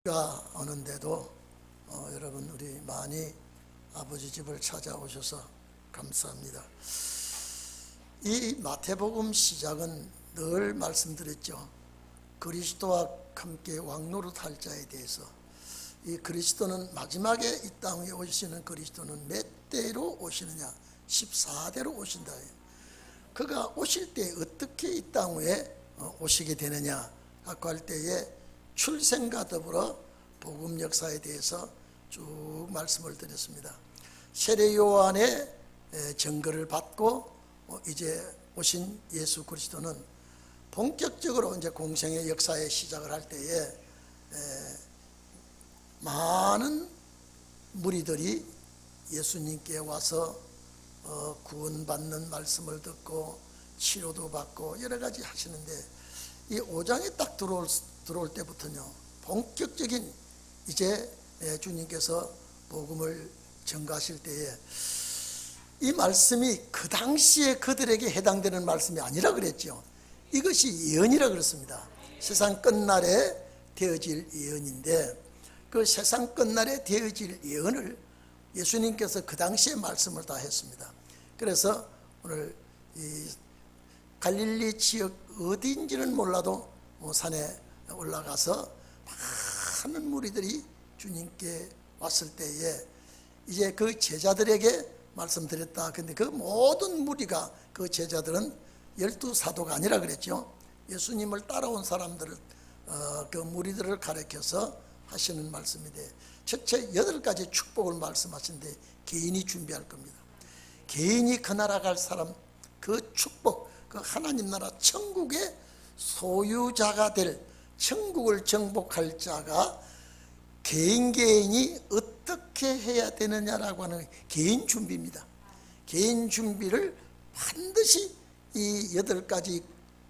가 오는데도 여러분 우리 많이 아버지 집을 찾아오셔서 감사합니다. 이 마태복음 시작은 늘 말씀드렸죠. 그리스도와 함께 왕노릇할 자에 대해서, 이 그리스도는 마지막에 이 땅에 오시는 그리스도는 몇 대로 오시느냐? 14대로 오신다. 그가 오실 때 어떻게 이 땅에 오시게 되느냐 하고 할 때에 출생과 더불어 복음 역사에 대해서 쭉 말씀을 드렸습니다. 세례 요한의 증거를 받고 이제 오신 예수 그리스도는 본격적으로 이제 공생의 역사의 시작을 할 때에 많은 무리들이 예수님께 와서 구원받는 말씀을 듣고 치료도 받고 여러 가지 하시는데, 이 5장에 딱 들어올 때부터요, 본격적인 이제 주님께서 복음을 전가하실 때에 이 말씀이 그 당시에 그들에게 해당되는 말씀이 아니라 그랬죠. 이것이 예언이라 그랬습니다. 세상 끝날에 되어질 예언인데, 그 세상 끝날에 되어질 예언을 예수님께서 그 당시에 말씀을 다 했습니다. 그래서 오늘 이 갈릴리 지역 어디인지는 몰라도 산에 올라가서 많은 무리들이 주님께 왔을 때에 이제 그 제자들에게 말씀드렸다. 근데 그 모든 무리가, 그 제자들은 12사도가 아니라 그랬죠. 예수님을 따라온 사람들을, 그 무리들을 가리켜서 하시는 말씀인데, 첫째 8가지 축복을 말씀하시는데 개인이 준비할 겁니다. 개인이 그 나라 갈 사람, 그 축복, 그 하나님 나라 천국의 소유자가 될, 천국을 정복할 자가 개인이 어떻게 해야 되느냐라고 하는 개인 준비입니다. 개인 준비를 반드시 이 8가지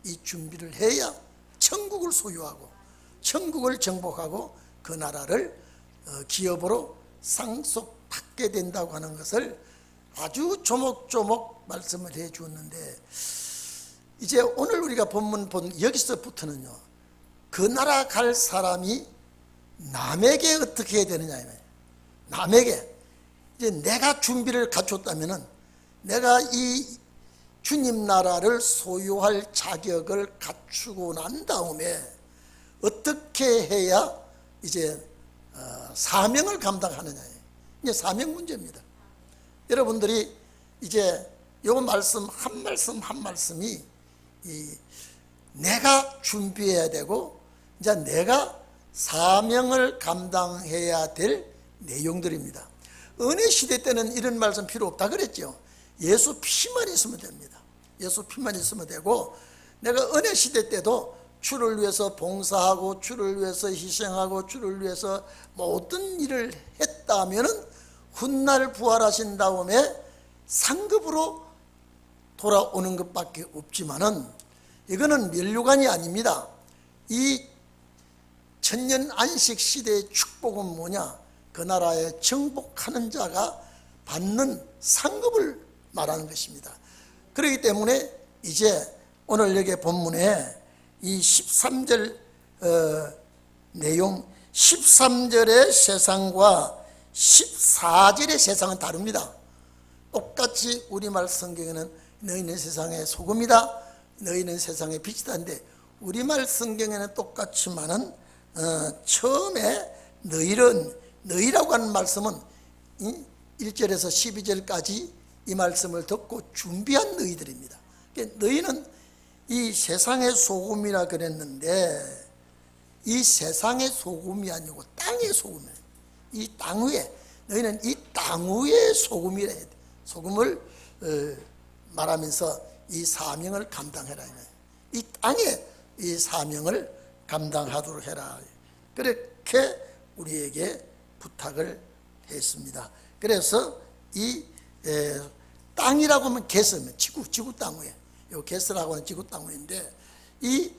이 준비를 해야 천국을 소유하고 천국을 정복하고 그 나라를 기업으로 상속받게 된다고 하는 것을 아주 조목조목 말씀을 해 주었는데, 이제 오늘 우리가 본문 본 여기서부터는요, 그 나라 갈 사람이 남에게 어떻게 해야 되느냐. 남에게 이제 내가 준비를 갖췄다면은, 내가 이 주님 나라를 소유할 자격을 갖추고 난 다음에 어떻게 해야 이제 사명을 감당하느냐. 이게 사명 문제입니다. 여러분들이 이제 요 말씀 한 말씀 한 말씀이 내가 준비해야 되고 이제 내가 사명을 감당해야 될 내용들입니다. 은혜 시대 때는 이런 말씀 필요 없다 그랬죠. 예수 피만 있으면 됩니다. 예수 피만 있으면 되고, 내가 은혜 시대 때도 주를 위해서 봉사하고 주를 위해서 희생하고 주를 위해서 모든 일을 했다면은 훗날 부활하신 다음에 상급으로 돌아오는 것밖에 없지만은, 이거는 면류관이 아닙니다. 이 천년 안식 시대의 축복은 뭐냐? 그 나라에 정복하는 자가 받는 상급을 말하는 것입니다. 그렇기 때문에 이제 오늘 여기 본문에 이 13절 내용, 13절의 세상과 14절의 세상은 다릅니다. 똑같이 우리말 성경에는 너희는 세상의 소금이다, 너희는 세상의 빛이다 인데, 우리말 성경에는 똑같지만은 처음에 너희라고 하는 말씀은 1절에서 12절까지 이 말씀을 듣고 준비한 너희들입니다. 너희는 이 세상의 소금이라 그랬는데, 이 세상의 소금이 아니고 땅의 소금이에요. 이 땅 위에, 너희는 이 땅 위의 소금이라 해야 돼. 소금을 말하면서 이 사명을 감당해라. 이 땅에 이 사명을 감당하도록 해라. 그렇게 우리에게 부탁을 했습니다. 그래서 이 땅이라고 하면 게스면 지구 땅 위에, 요 게스라고 하는 지구 땅 위인데, 이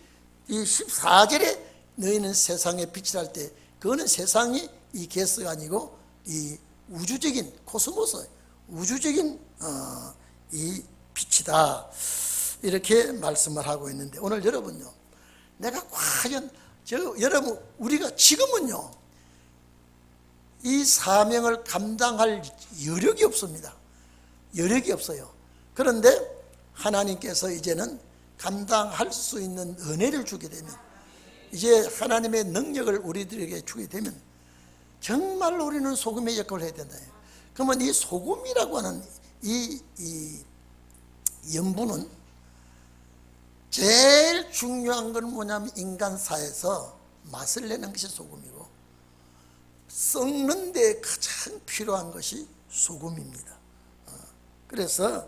14절에 너희는 세상의 빛이라 할 때, 그거는 세상이 이 게스가 아니고 이 우주적인 코스모스, 우주적인 이 빛이다, 이렇게 말씀을 하고 있는데, 오늘 여러분요, 내가 과연 여러분, 우리가 지금은요 이 사명을 감당할 여력이 없습니다. 여력이 없어요. 그런데 하나님께서 이제는 감당할 수 있는 은혜를 주게 되면, 이제 하나님의 능력을 우리들에게 주게 되면 정말로 우리는 소금의 역할을 해야 된다. 그러면 이 소금이라고 하는 이 염분은 제일 중요한 건 뭐냐면 인간사에서 맛을 내는 것이 소금이고 썩는 데 가장 필요한 것이 소금입니다. 그래서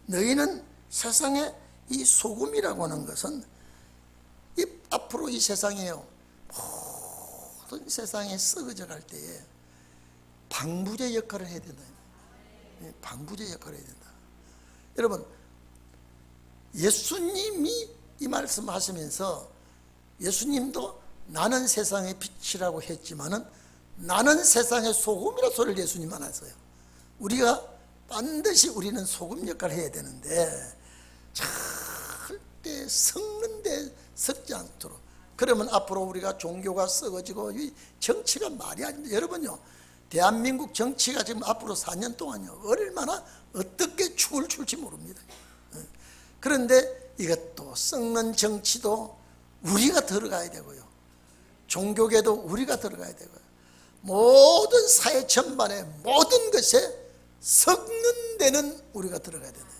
너희는 세상에 이 소금이라고 하는 것은 앞으로 이 세상에요, 모든 세상에 썩어져 갈 때에 방부제 역할을 해야 된다. 방부제 역할을 해야 된다. 여러분, 예수님이 이 말씀하시면서 예수님도 나는 세상의 빛이라고 했지만은 나는 세상의 소금이라 소리를 예수님 안 했어요. 우리가 반드시 우리는 소금 역할을 해야 되는데 절대 썩는데 썩지 않도록. 그러면 앞으로 우리가 종교가 썩어지고 정치가 말이 아닙니다. 여러분요, 대한민국 정치가 지금 앞으로 4년 동안요 얼마나 어떻게 축을 출지 모릅니다. 그런데 이것도 썩는 정치도 우리가 들어가야 되고요, 종교계도 우리가 들어가야 되고요, 모든 사회 전반의 모든 것에 썩는 데는 우리가 들어가야 된다.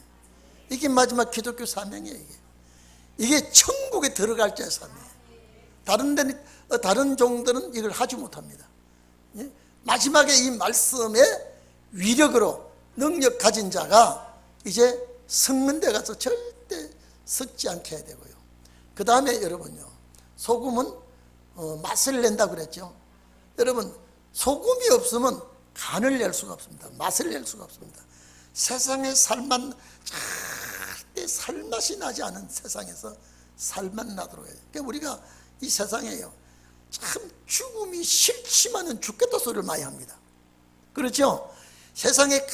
이게 마지막 기독교 사명이에요. 이게 천국에 들어갈 자의 사명이에요. 다른 종들은 이걸 하지 못합니다. 마지막에 이 말씀의 위력으로 능력 가진 자가 이제 썩는 데 가서 절대 썩지 않게 해야 되고요. 그 다음에 여러분요, 소금은 맛을 낸다 그랬죠. 여러분, 소금이 없으면 간을 낼 수가 없습니다. 맛을 낼 수가 없습니다. 세상에 절대 살맛이 나지 않은 세상에서 살맛 나도록 해요. 그러니까 우리가 이 세상에요, 참 죽음이 싫지만은 죽겠다 소리를 많이 합니다. 그렇죠? 세상에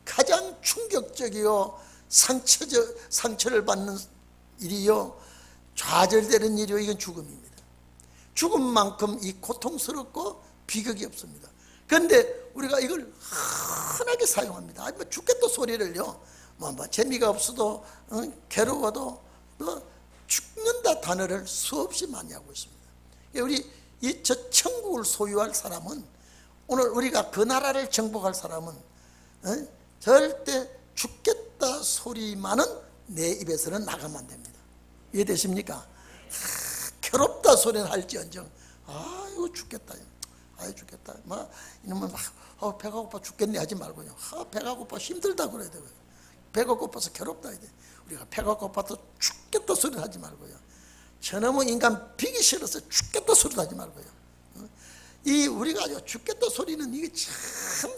가장 충격적이요 상처를 받는 일이요, 좌절되는 일이요, 이건 죽음입니다. 죽음만큼 이 고통스럽고 비극이 없습니다. 그런데 우리가 이걸 흔하게 사용합니다. 뭐 죽겠다 소리를요, 뭐 재미가 없어도 괴로워도 죽는다 단어를 수없이 많이 하고 있습니다. 우리 저 천국을 소유할 사람은, 오늘 우리가 그 나라를 정복할 사람은 절대 죽겠다 소리만은 내 입에서는 나가면 안 됩니다. 이해되십니까? 괴롭다 소리는 할지언정, 이거 죽겠다, 죽겠다, 이놈은 배가 고파 죽겠네 하지 말고요, 배가 고파 힘들다 그래야 되고요, 배가 고파서 괴롭다 해야 돼. 우리가 배가 고파서 죽겠다 소리를 하지 말고요, 저놈은 인간 비기 싫어서 죽겠다 소리도 하지 말고요. 이 우리가 죽겠다 소리는 이게 참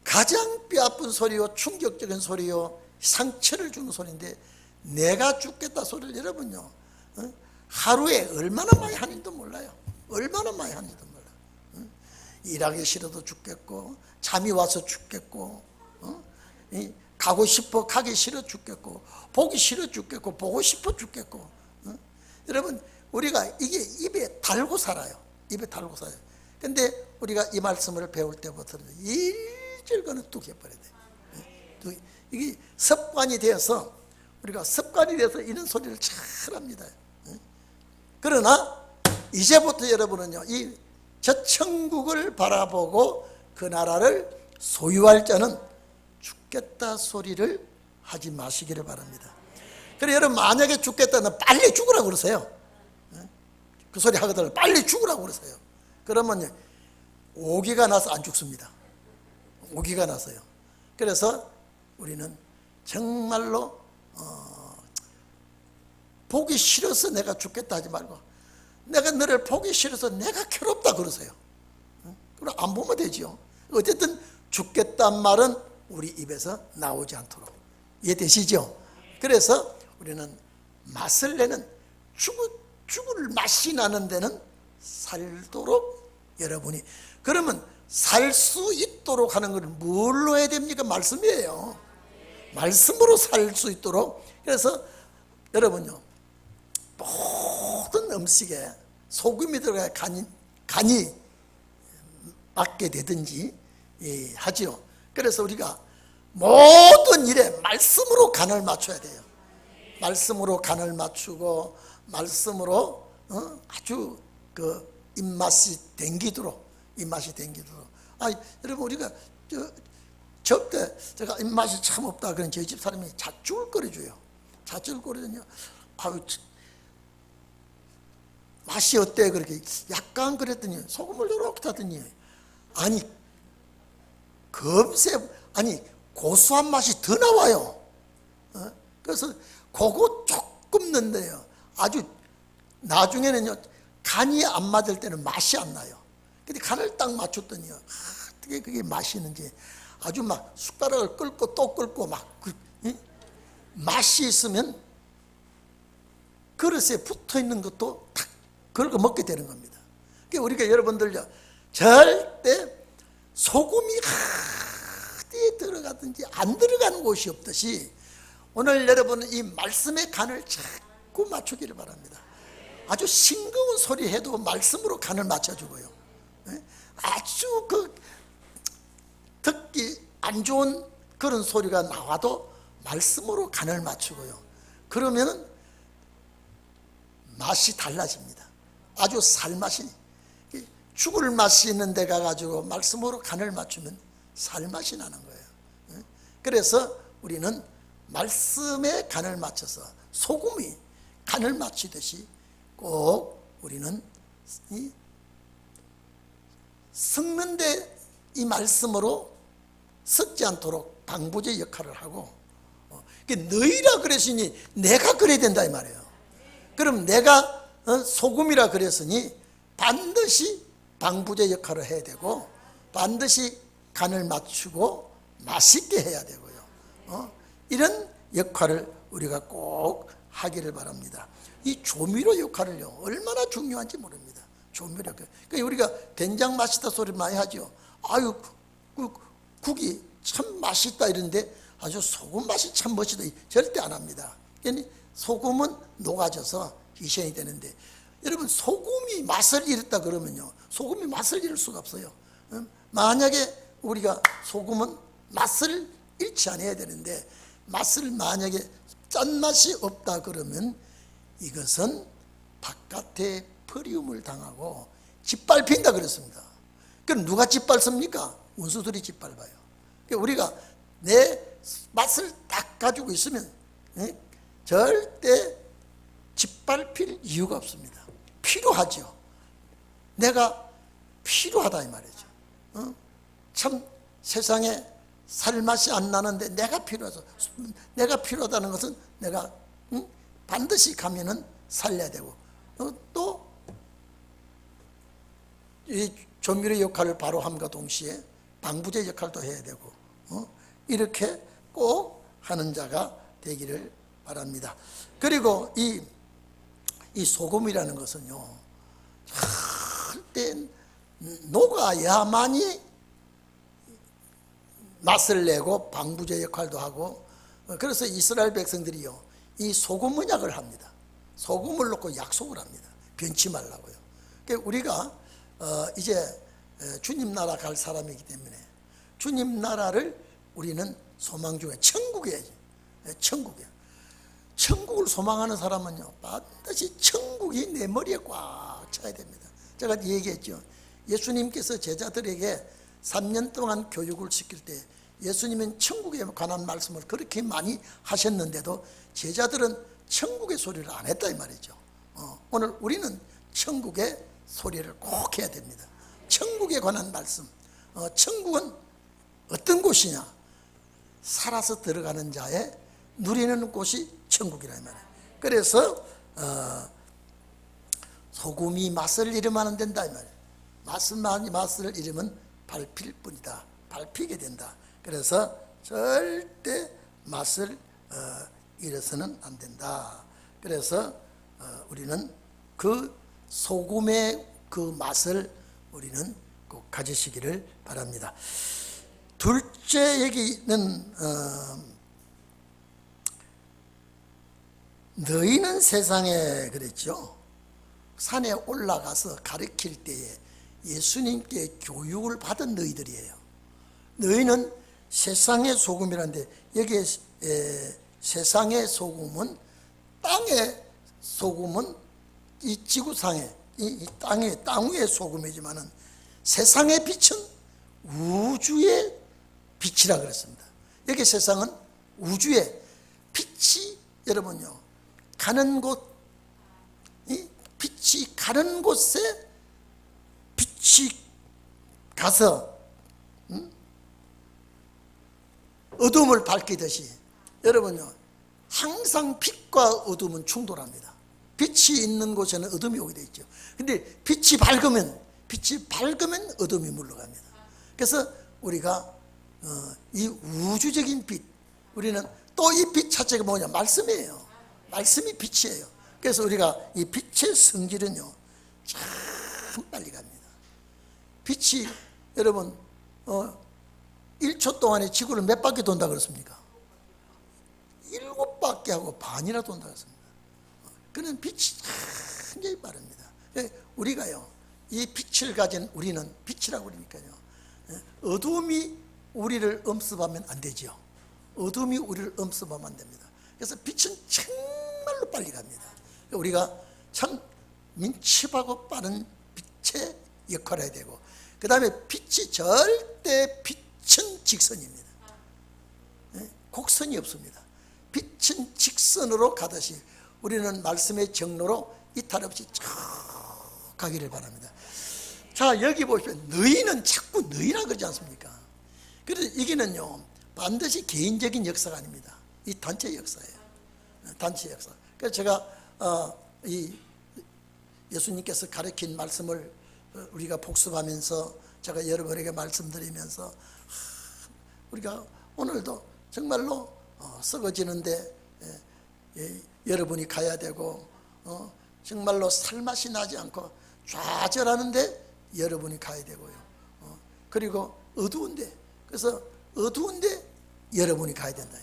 가장 뼈아픈 소리요, 충격적인 소리요, 상처를 주는 소리인데, 내가 죽겠다 소리를 여러분요, 하루에 얼마나 많이 하는지도 몰라요. 얼마나 많이 하는지도 몰라요. 일하기 싫어도 죽겠고, 잠이 와서 죽겠고, 가고 싶어 가기 싫어 죽겠고, 보기 싫어 죽겠고, 보고 싶어 죽겠고. 여러분, 우리가 이게 입에 달고 살아요. 입에 달고 살아요. 근데 우리가 이 말씀을 배울 때부터 일절거는 뚝 해버려야 돼요. 이게 습관이 되어서, 우리가 습관이 돼서 이런 소리를 잘 합니다. 그러나 이제부터 여러분은요, 저 천국을 바라보고 그 나라를 소유할 자는 죽겠다 소리를 하지 마시기를 바랍니다. 그래, 여러분, 만약에 죽겠다는 빨리 죽으라고 그러세요. 그 소리 하거든 빨리 죽으라고 그러세요. 그러면 오기가 나서 안 죽습니다. 오기가 나서요. 그래서 우리는 정말로 보기 싫어서 내가 죽겠다 하지 말고, 내가 너를 보기 싫어서 내가 괴롭다 그러세요. 그럼 안 보면 되죠. 어쨌든 죽겠다는 말은 우리 입에서 나오지 않도록. 이해되시죠? 그래서 우리는 맛을 내는, 죽을 맛이 나는 데는 살도록 여러분이, 그러면 살 수 있도록 하는 걸 뭘로 해야 됩니까? 말씀이에요. 말씀으로 살 수 있도록. 그래서 여러분요, 모든 음식에 소금이 들어가야 간이 받게 되든지 하지요. 그래서 우리가 모든 일에 말씀으로 간을 맞춰야 돼요. 말씀으로 간을 맞추고 말씀으로 아주 그 입맛이 댕기도록 여러분 우리가 접대 제가 입맛이 참 없다 그런 저희 집 사람이 잣죽을 끓여줘요. 잣죽을 끓여주면 맛이 어때 그렇게 약간 그랬더니 소금을 이렇게 타더니 검새 고소한 맛이 더 나와요. 그래서 그거 조금 넣는데요. 아주 나중에는요 간이 안 맞을 때는 맛이 안 나요. 근데 간을 딱 맞췄더니요 어떻게 그게 맛있는지 아주 막 숟가락을 끓고 또 끓고 맛이 있으면 그릇에 붙어 있는 것도 탁 걸고 먹게 되는 겁니다. 그러니까 우리가 여러분들요 절대 소금이 어디에 들어가든지 안 들어가는 곳이 없듯이 오늘 여러분은 이 말씀의 간을 자꾸 맞추기를 바랍니다. 아주 싱거운 소리 해도 말씀으로 간을 맞춰주고요. 아주 듣기 안 좋은 그런 소리가 나와도 말씀으로 간을 맞추고요. 그러면 맛이 달라집니다. 아주 살맛이 죽을 맛이 있는 데 가가지고 말씀으로 간을 맞추면 살맛이 나는 거예요. 그래서 우리는 말씀에 간을 맞춰서 소금이 간을 맞추듯이 꼭 우리는 섞는데 이 말씀으로 섞지 않도록 방부제 역할을 하고 너희라 그랬으니 내가 그래야 된다 이 말이에요. 그럼 내가 소금이라 그랬으니 반드시 방부제 역할을 해야 되고 반드시 간을 맞추고 맛있게 해야 되고요. 이런 역할을 우리가 꼭 하기를 바랍니다. 이 조미료 역할을요 얼마나 중요한지 모릅니다. 조미료. 그러니까 우리가 된장 맛있다 소리 많이 하죠. 아유 국이 참 맛있다 이런데 아주 소금 맛이 참 멋지다 절대 안 합니다. 그러니까 소금은 녹아져서 희생이 되는데 여러분 소금이 맛을 잃었다 그러면요 소금이 맛을 잃을 수가 없어요. 만약에 우리가 소금은 맛을 잃지 않아야 되는데 맛을 만약에 짠맛이 없다 그러면 이것은 바깥에 버리움을 당하고 짓밟힌다 그랬습니다. 그럼 누가 짓밟습니까? 원수들이 짓밟아요. 그러니까 우리가 내 맛을 딱 가지고 있으면 절대 짓밟힐 이유가 없습니다. 필요하죠. 내가 필요하다 이 말이죠. 참 세상에 살맛이 안 나는데 내가 필요하다는 것은 내가 반드시 가면은 살려야 되고 또 이 조미료 역할을 바로 함과 동시에 방부제 역할도 해야 되고 이렇게 꼭 하는 자가 되기를 바랍니다. 그리고 이 소금이라는 것은요 절대 녹아야만이 맛을 내고 방부제 역할도 하고 그래서 이스라엘 백성들이요 이 소금 언약을 합니다. 소금을 넣고 약속을 합니다. 변치 말라고요. 그러니까 우리가 이제 주님 나라 갈 사람이기 때문에 주님 나라를 우리는 소망 중에 천국에 천국을 소망하는 사람은요 반드시 천국이 내 머리에 꽉 차야 됩니다. 제가 얘기했죠. 예수님께서 제자들에게 3년 동안 교육을 시킬 때 예수님은 천국에 관한 말씀을 그렇게 많이 하셨는데도 제자들은 천국의 소리를 안 했다 이 말이죠. 오늘 우리는 천국의 소리를 꼭 해야 됩니다. 천국에 관한 말씀. 천국은 어떤 곳이냐? 살아서 들어가는 자의 누리는 곳이 천국이라 이 말이에요. 그래서 소금이 맛을 잃으면 안 된다 이 말이에요. 맛을 잃으면 밟힐 뿐이다. 밟히게 된다. 그래서 절대 맛을 잃어서는 안 된다. 그래서 우리는 그 소금의 그 맛을 우리는 꼭 가지시기를 바랍니다. 둘째 얘기는 너희는 세상에 그랬죠. 산에 올라가서 가르칠 때에 예수님께 교육을 받은 너희들이에요. 너희는 세상의 소금이라는데, 여기에 세상의 소금은, 땅의 소금은 이 지구상의, 이 땅 위의 소금이지만은 세상의 빛은 우주의 빛이라 그랬습니다. 여기 세상은 우주의 빛이, 여러분요, 가는 곳, 이 빛이 가는 곳에 빛이 가서 어둠을 밝히듯이, 여러분요, 항상 빛과 어둠은 충돌합니다. 빛이 있는 곳에는 어둠이 오게 되어 있죠. 근데 빛이 밝으면 어둠이 물러갑니다. 그래서 우리가 이 우주적인 빛, 우리는 또 이 빛 자체가 뭐냐? 말씀이에요. 말씀이 빛이에요. 그래서 우리가 이 빛의 성질은요, 참 빨리 갑니다. 빛이, 여러분, 1초 동안에 지구를 몇 바퀴 돈다 그랬습니까? 7바퀴 하고 반이나 돈다 그랬습니다. 그는 빛이 굉장히 빠릅니다. 우리가요, 이 빛을 가진 우리는 빛이라고 그러니까요, 어둠이 우리를 엄습하면 안 되죠. 어둠이 우리를 엄습하면 안 됩니다. 그래서 빛은 정말로 빨리 갑니다. 우리가 참 민첩하고 빠른 빛의 역할을 해야 되고, 그 다음에 빛이 절대, 빛은 직선입니다. 곡선이 없습니다. 빛은 직선으로 가듯이 우리는 말씀의 경로로 이탈 없이 쭉 가기를 바랍니다. 자, 여기 보시면 너희는 자꾸 너희라 그러지 않습니까? 그래서 이게는요, 반드시 개인적인 역사가 아닙니다. 이 단체 역사예요. 단체 역사. 그래서 제가 이 예수님께서 가르친 말씀을 우리가 복습하면서 제가 여러분에게 말씀드리면서, 우리가 오늘도 정말로 썩어지는데 여러분이 가야 되고, 정말로 살맛이 나지 않고 좌절하는데 여러분이 가야 되고요. 그리고 어두운데, 그래서 어두운데 여러분이 가야 된다.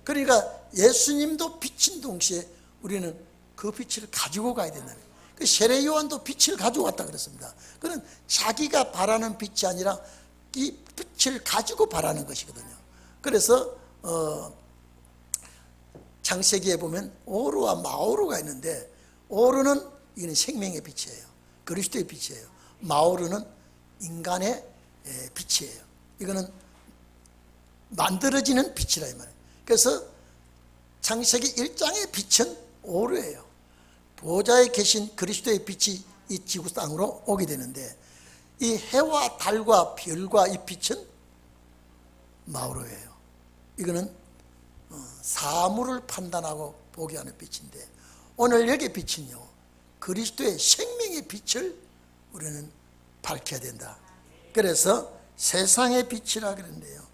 그러니까 예수님도 빛인 동시에 우리는 그 빛을 가지고 가야 된다. 그 세례 요한도 빛을 가지고 왔다 그랬습니다. 그는 자기가 바라는 빛이 아니라 이 빛을 가지고 바라는 것이거든요. 그래서 창세기에 보면 오르와 마오르가 있는데, 오르는 이는 생명의 빛이에요. 그리스도의 빛이에요. 마오르는 인간의 빛이에요. 이거는 만들어지는 빛이라 이 말이에요. 그래서 창세기 1장의 빛은 오르예요. 보좌에 계신 그리스도의 빛이 이 지구 땅으로 오게 되는데, 이 해와 달과 별과 이 빛은 마오르예요. 이거는 사물을 판단하고 보게 하는 빛인데, 오늘 여기 빛은요, 그리스도의 생명의 빛을 우리는 밝혀야 된다. 그래서 세상의 빛이라 그러는데요,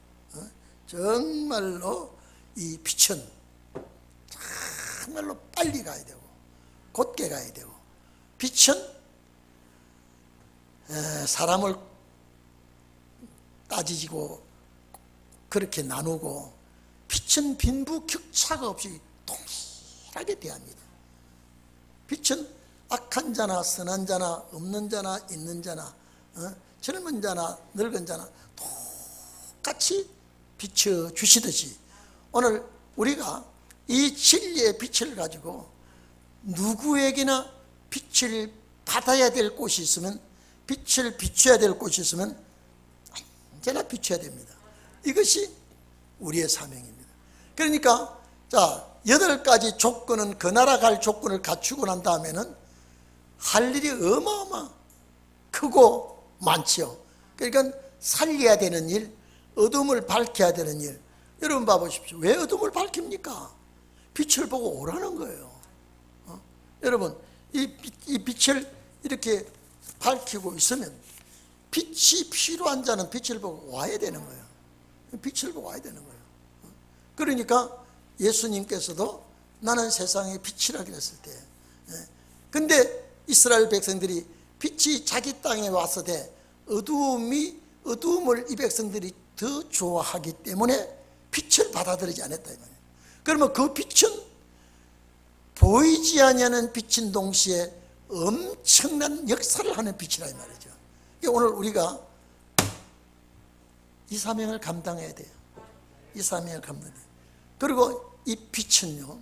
정말로 이 빛은 정말로 빨리 가야 되고 곧게 가야 되고, 빛은 사람을 따지고 그렇게 나누고, 빛은 빈부격차가 없이 동일하게 대합니다. 빛은 악한 자나 선한 자나 없는 자나 있는 자나 젊은 자나 늙은 자나 똑같이 비춰주시듯이, 오늘 우리가 이 진리의 빛을 가지고 누구에게나 빛을 받아야 될 곳이 있으면, 빛을 비춰야 될 곳이 있으면 언제나 비춰야 됩니다. 이것이 우리의 사명입니다. 그러니까 자, 8가지 조건은, 그 나라 갈 조건을 갖추고 난 다음에는 할 일이 어마어마 크고 많지요. 그러니까 살려야 되는 일, 어둠을 밝혀야 되는 일. 여러분 봐보십시오. 왜 어둠을 밝힙니까? 빛을 보고 오라는 거예요. 여러분, 이 빛을 이렇게 밝히고 있으면, 빛이 필요한 자는 빛을 보고 와야 되는 거예요. 빛을 보고 와야 되는 거예요. 그러니까 예수님께서도 나는 세상의 빛이라 그랬을 때, 근데 이스라엘 백성들이 빛이 자기 땅에 와서 어두움을 이 백성들이 더 좋아하기 때문에 빛을 받아들이지 않았다 이 말이에요. 그러면 그 빛은 보이지 아니하는 빛인 동시에 엄청난 역사를 하는 빛이라 이 말이죠. 오늘 우리가 이 사명을 감당해야 돼요. 이 사명을 감당해야 돼요. 그리고 이 빛은요,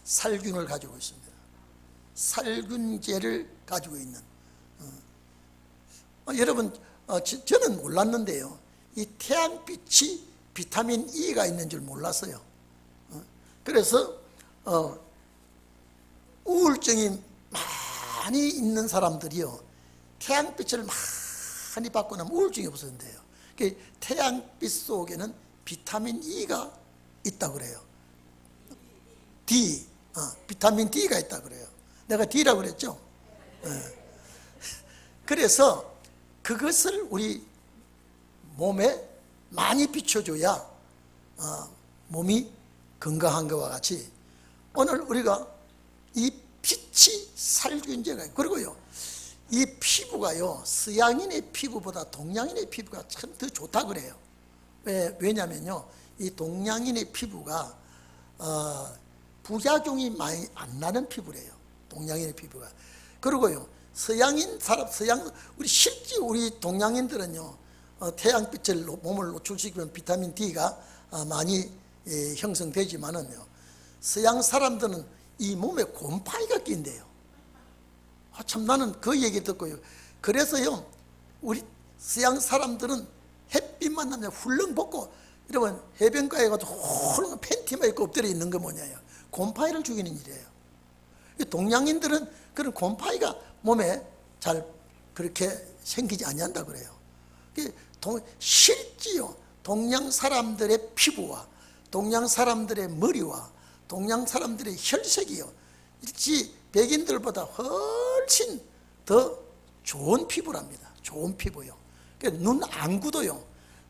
살균을 가지고 있습니다. 살균제를 가지고 있는. 여러분, 저는 몰랐는데요, 이 태양빛이 비타민 E가 있는 줄 몰랐어요. 그래서 우울증이 많이 있는 사람들이요, 태양빛을 많이 받고 나면 우울증이 없어진대요. 태양빛 속에는 비타민 E가 있다고 그래요. D, 비타민 D가 있다고 그래요. 내가 D라고 그랬죠? 그래서 그것을 우리 몸에 많이 비춰줘야 몸이 건강한 것과 같이, 오늘 우리가 이 빛이 살균제가 있고, 그리고요, 이 피부가요, 서양인의 피부보다 동양인의 피부가 참 더 좋다 그래요. 왜냐면요, 이 동양인의 피부가 부작용이 많이 안 나는 피부래요. 동양인의 피부가. 그리고요, 우리 실제 우리 동양인들은요, 태양빛을 몸을 노출시키면 비타민 D가 많이 형성되지만은요, 서양 사람들은 이 몸에 곰팡이가 낀대요. 참 나는 그 얘기 듣고요, 그래서요, 우리 서양 사람들은 햇빛만 나면 훌렁 벗고, 이러면 해변가에 가서 훌렁 팬티만 입고 엎드려 있는 거 뭐냐요, 곰팡이를 죽이는 일이에요. 동양인들은 그런 곰팡이가 몸에 잘 그렇게 생기지 아니한다 그래요. 실제요, 동양 사람들의 피부와 동양 사람들의 머리와 동양 사람들의 혈색이요, 일지 백인들보다 훨씬 더 좋은 피부랍니다. 좋은 피부요. 눈 안구도요,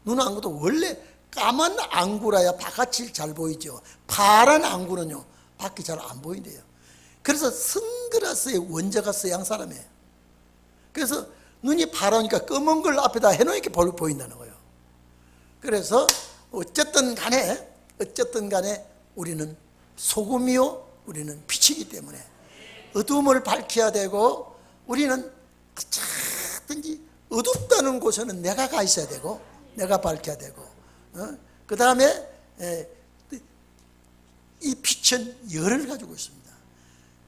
눈 안구도 원래 까만 안구라야 바깥이 잘 보이죠. 파란 안구는요, 밖이 잘 안 보인대요. 그래서 선글라스의 원조가 서양 사람이에요. 그래서 눈이 파라니까 검은 걸 앞에다 해놓으니까 보인다는 거예요. 그래서 어쨌든 간에 우리는 소금이요, 우리는 빛이기 때문에 어둠을 밝혀야 되고, 우리는 어쨌든지 어둡다는 곳에는 내가 가 있어야 되고, 내가 밝혀야 되고, 그 다음에 이 빛은 열을 가지고 있습니다.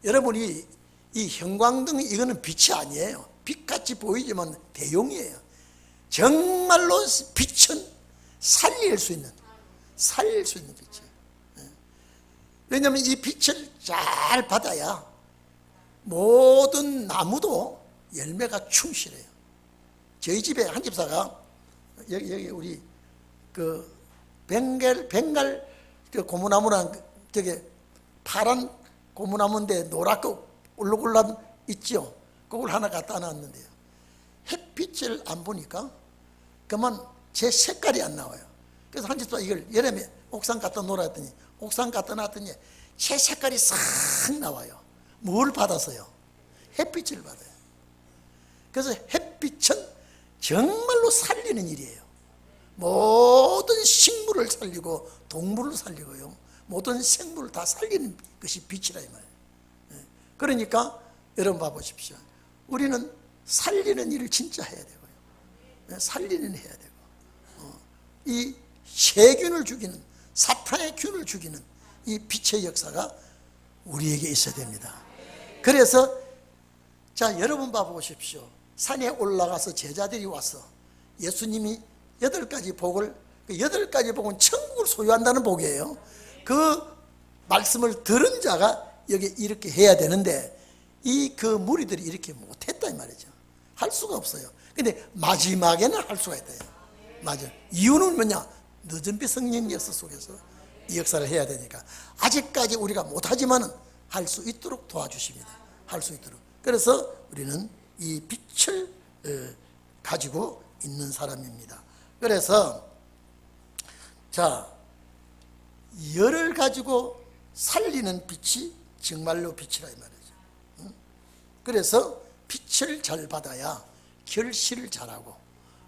여러분이 이 형광등, 이거는 빛이 아니에요. 빛같이 보이지만 대용이에요. 정말로 빛은 살릴 수 있는 빛이에요. 왜냐하면 이 빛을 잘 받아야 모든 나무도 열매가 충실해요. 저희 집에 한 집사가, 여기 우리 그 벵갈 그 고무나무랑 저게 파란 고무나무인데 노랗고 울룩울룩 있죠. 그걸 하나 갖다 놨는데요, 햇빛을 안 보니까 그만 제 색깔이 안 나와요. 그래서 한 집사 이걸 여름에 옥상 갖다 놓았더니, 옥상 갖다 놨더니 제 색깔이 싹 나와요. 뭘 받아서요? 햇빛을 받아요. 그래서 햇빛은 정말로 살리는 일이에요. 모든 식물을 살리고 동물을 살리고요, 모든 생물을 다 살리는 것이 빛이라 이 말이에요. 그러니까 여러분 봐보십시오. 우리는 살리는 일을 진짜 해야 되고요, 살리는 해야 되고, 이 세균을 죽이는, 사탄의 균을 죽이는 이 빛의 역사가 우리에게 있어야 됩니다. 그래서 자, 여러분 봐보십시오. 산에 올라가서 제자들이 와서 예수님이 8가지 복을, 그 8가지 복은 천국을 소유한다는 복이에요. 그 말씀을 들은 자가 여기 이렇게 해야 되는데, 그 무리들이 이렇게 못했다 이 말이죠. 할 수가 없어요. 근데 마지막에는 할 수가 있다. 맞아. 이유는 뭐냐? 늦은 빛 성령 역사 속에서 이 역사를 해야 되니까. 아직까지 우리가 못하지만은 할 수 있도록 도와주십니다. 할 수 있도록. 그래서 우리는 이 빛을 가지고 있는 사람입니다. 그래서 자, 열을 가지고 살리는 빛이 정말로 빛이라 이 말이죠. 그래서 빛을 잘 받아야 결실을 잘하고,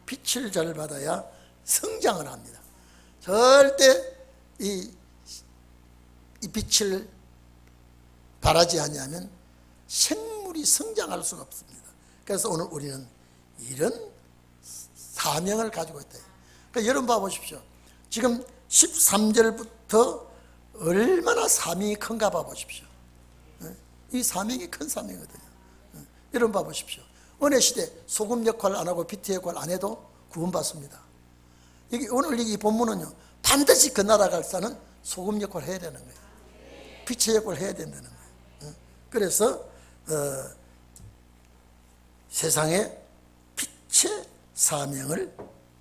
빛을 잘 받아야 성장을 합니다. 절대 이 빛을 바라지 않으면 생물이 성장할 수가 없습니다. 그래서 오늘 우리는 이런 사명을 가지고 있다. 그러니까 여러분 봐보십시오. 지금 13절부터 얼마나 사명이 큰가 봐보십시오. 이 사명이 큰 사명이거든요. 여러분 봐보십시오. 은혜 시대 소금 역할 안 하고 비트 역할 안 해도 구원받습니다. 여기 오늘 이 본문은요, 반드시 그 나라 갈 자는 소금 역할을 해야 되는 거예요. 빛의 역할을 해야 된다는 거예요. 그래서 세상에 빛의 사명을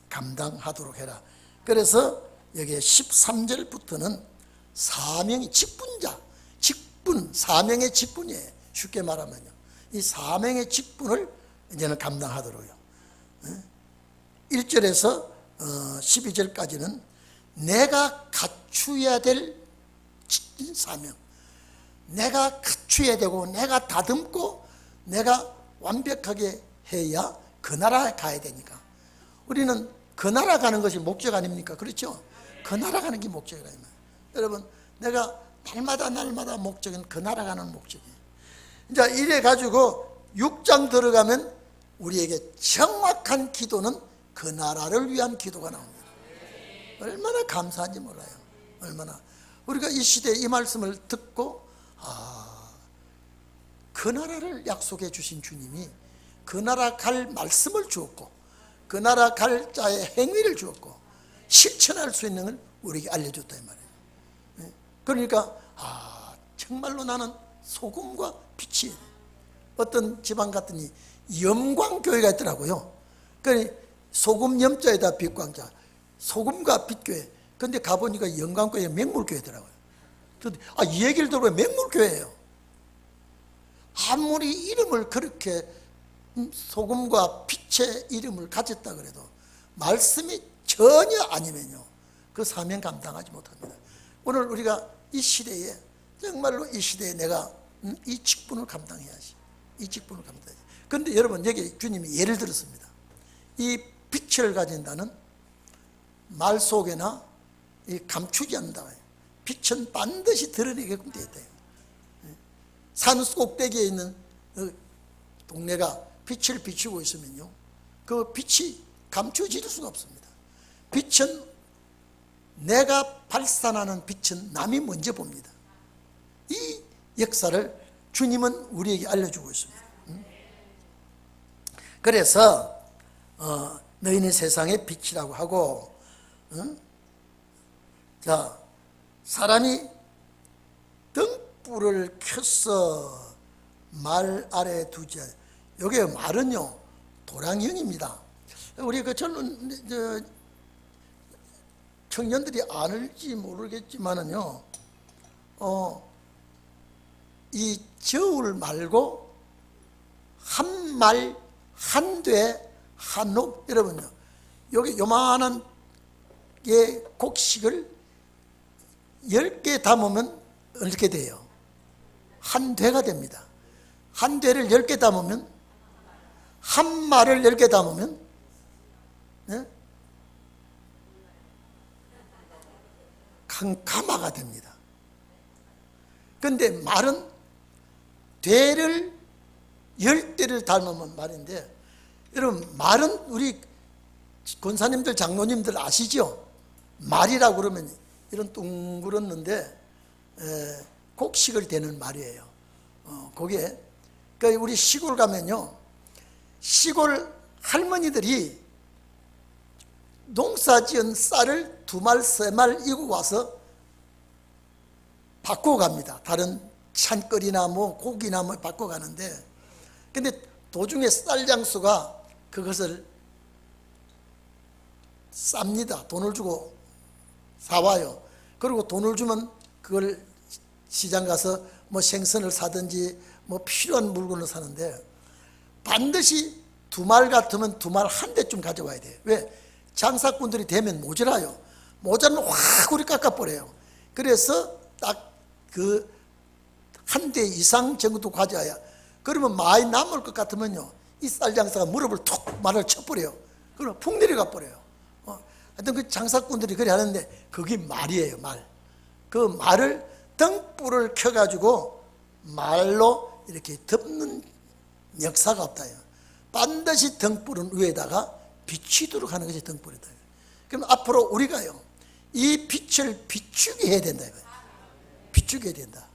감당하도록 해라. 그래서 여기에 13절부터는 사명이 직분자, 직분, 사명의 직분이에요. 쉽게 말하면요, 이 사명의 직분을 이제는 감당하도록요. 1절에서 12절까지는 내가 갖추어야 될 사명, 내가 갖추어야 되고 내가 다듬고 내가 완벽하게 해야 그 나라에 가야 되니까. 우리는 그 나라 가는 것이 목적 아닙니까? 그렇죠? 그 나라 가는 게 목적이라. 여러분, 내가 날마다 목적은 그 나라 가는 목적이에요. 이제 이래 가지고 6장 들어가면 우리에게 정확한 기도는 그 나라를 위한 기도가 나옵니다. 얼마나 감사한지 몰라요. 얼마나 우리가 이 시대에 이 말씀을 듣고 그 나라를 약속해 주신 주님이 그 나라 갈 말씀을 주었고 그 나라 갈 자의 행위를 주었고 실천할 수 있는 걸 우리에게 알려줬다 이 말이에요. 그러니까 정말로 나는 소금과 빛이, 어떤 지방 갔더니 염광교회가 있더라고요. 그러니까 소금 염자에다 빛광자, 소금과 빛교회. 근데 가보니까 영광교회 맹물교회더라고요. 이 얘기를 들어보면 맹물교회예요. 아무리 이름을 그렇게 소금과 빛의 이름을 가졌다 그래도 말씀이 전혀 아니면요, 그 사명 감당하지 못합니다. 오늘 우리가 이 시대에, 정말로 이 시대에 내가 이 직분을 감당해야지. 이 직분을 감당해야지. 그런데 여러분, 여기 주님이 예를 들었습니다. 이 빛을 가진다는 말 속에나 감추지 않는다. 빛은 반드시 드러내게끔 되어 있다. 산 꼭대기에 있는 동네가 빛을 비추고 있으면요, 그 빛이 감추어질 수가 없습니다. 빛은, 내가 발산하는 빛은 남이 먼저 봅니다. 이 역사를 주님은 우리에게 알려주고 있습니다. 그래서 너희는 세상의 빛이라고 하고, 자, 사람이 등불을 켜서 말 아래 두지. 여기 말은요, 도량형입니다. 우리 그 젊은 청년들이 알지 모르겠지만은요, 이 저울 말고 한 말, 한 돼, 한옥. 여러분요, 여기 요만한 게 곡식을 10개 담으면 어떻게 돼요? 한 되가 됩니다. 한 되를 10개 담으면, 한 말을 10개 담으면, 네? 한 가마가 됩니다. 그런데 말은 되를 10대를 닮으면 말인데, 여러분, 말은 우리 권사님들, 장로님들 아시죠? 말이라고 그러면 이런 둥그렇는데 곡식을 대는 말이에요. 거기에, 그러니까 우리 시골 가면요, 시골 할머니들이 농사 지은 쌀을 2말, 3말 이고 와서 바꿔 갑니다. 다른 찬거리나 뭐 고기나 뭐 바꿔 가는데, 근데 도중에 쌀 장수가 그것을 쌉니다. 돈을 주고 사와요. 그리고 돈을 주면 그걸 시장 가서 뭐 생선을 사든지 뭐 필요한 물건을 사는데, 반드시 2말 같으면 2말 한 대쯤 가져와야 돼요. 왜? 장사꾼들이 되면 모자라요. 모자는 확 우리 깎아버려요. 그래서 딱 그 한 대 이상 정도 가져와야, 그러면 많이 남을 것 같으면요, 이 쌀장사가 무릎을 툭 말을 쳐버려요. 그러면 푹 내려가 버려요. 하여튼 그 장사꾼들이 그래 하는데, 그게 말이에요, 말. 그 말을 등불을 켜가지고 말로 이렇게 덮는 역사가 없다요. 반드시 등불은 위에다가 비치도록 하는 것이 등불이다. 그럼 앞으로 우리가요, 이 빛을 비추게 해야 된다. 비추게 해야 된다.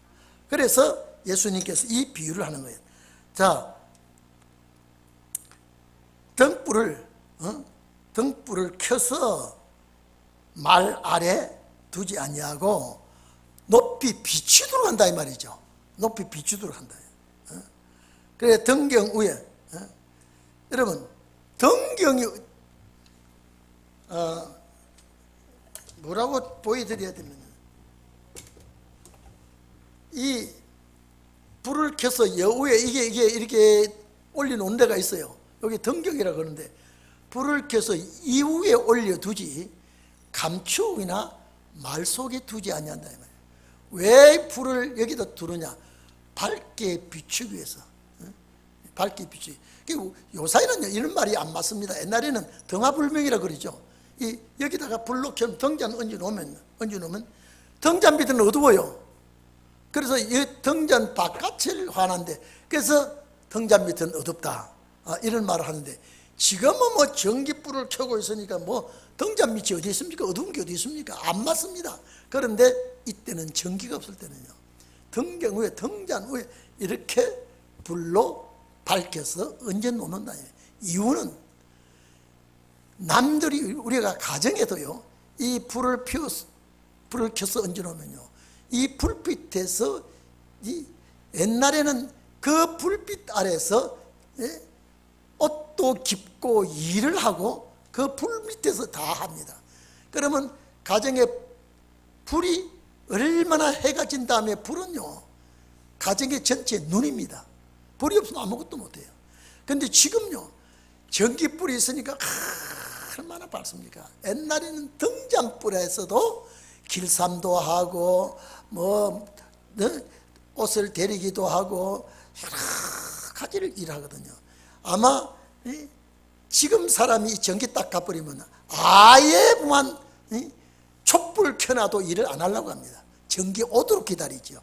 그래서 예수님께서 이 비유를 하는 거예요. 자, 등불을 켜서 말 아래 두지 아니하고 높이 비추도록 한다 이 말이죠. 높이 비추도록 한다. 그래 등경 위에, 여러분 등경이 뭐라고 보여드려야 되면, 이 불을 켜서 여우에 이게 이렇게 올려놓은 데가 있어요. 여기 등경이라고 그러는데, 불을 켜서 이후에 올려두지 감추이나 말 속에 두지 아니한다 이 말이에요. 왜 불을 여기다 두느냐? 밝게 비추기 위해서. 밝게 비추기. 요사이는 이런 말이 안 맞습니다. 옛날에는 등화불명이라 그러죠. 여기다가 불로 켜면 등잔 얹어놓으면 등잔 밑은 어두워요. 그래서 이 등잔 바깥을 환한데, 그래서 등잔 밑은 어둡다, 이런 말을 하는데, 지금은 뭐 전기불을 켜고 있으니까 뭐 등잔 밑이 어디 있습니까? 어두운 게 어디 있습니까? 안 맞습니다. 그런데 이때는 전기가 없을 때는요, 등경 위에, 등잔 위에 이렇게 불로 밝혀서 얹어 놓는다. 이유는 남들이, 우리가 가정에도요, 이 불을 켜서 얹어 놓으면요, 이 불빛에서, 옛날에는 그 불빛 아래서 옷도 깁고 일을 하고 그 불 밑에서 다 합니다. 그러면 가정에 불이 얼마나 해가 진 다음에, 불은요 가정의 전체 눈입니다. 불이 없으면 아무것도 못해요. 그런데 지금요 전기불이 있으니까 얼마나 밝습니까? 옛날에는 등잔불에서도 길쌈도 하고 뭐 옷을 데리기도 하고 여러 가지를 일하거든요. 아마 지금 사람이 전기 딱 가버리면 아예 무한 촛불 켜놔도 일을 안 하려고 합니다. 전기 오도록 기다리죠.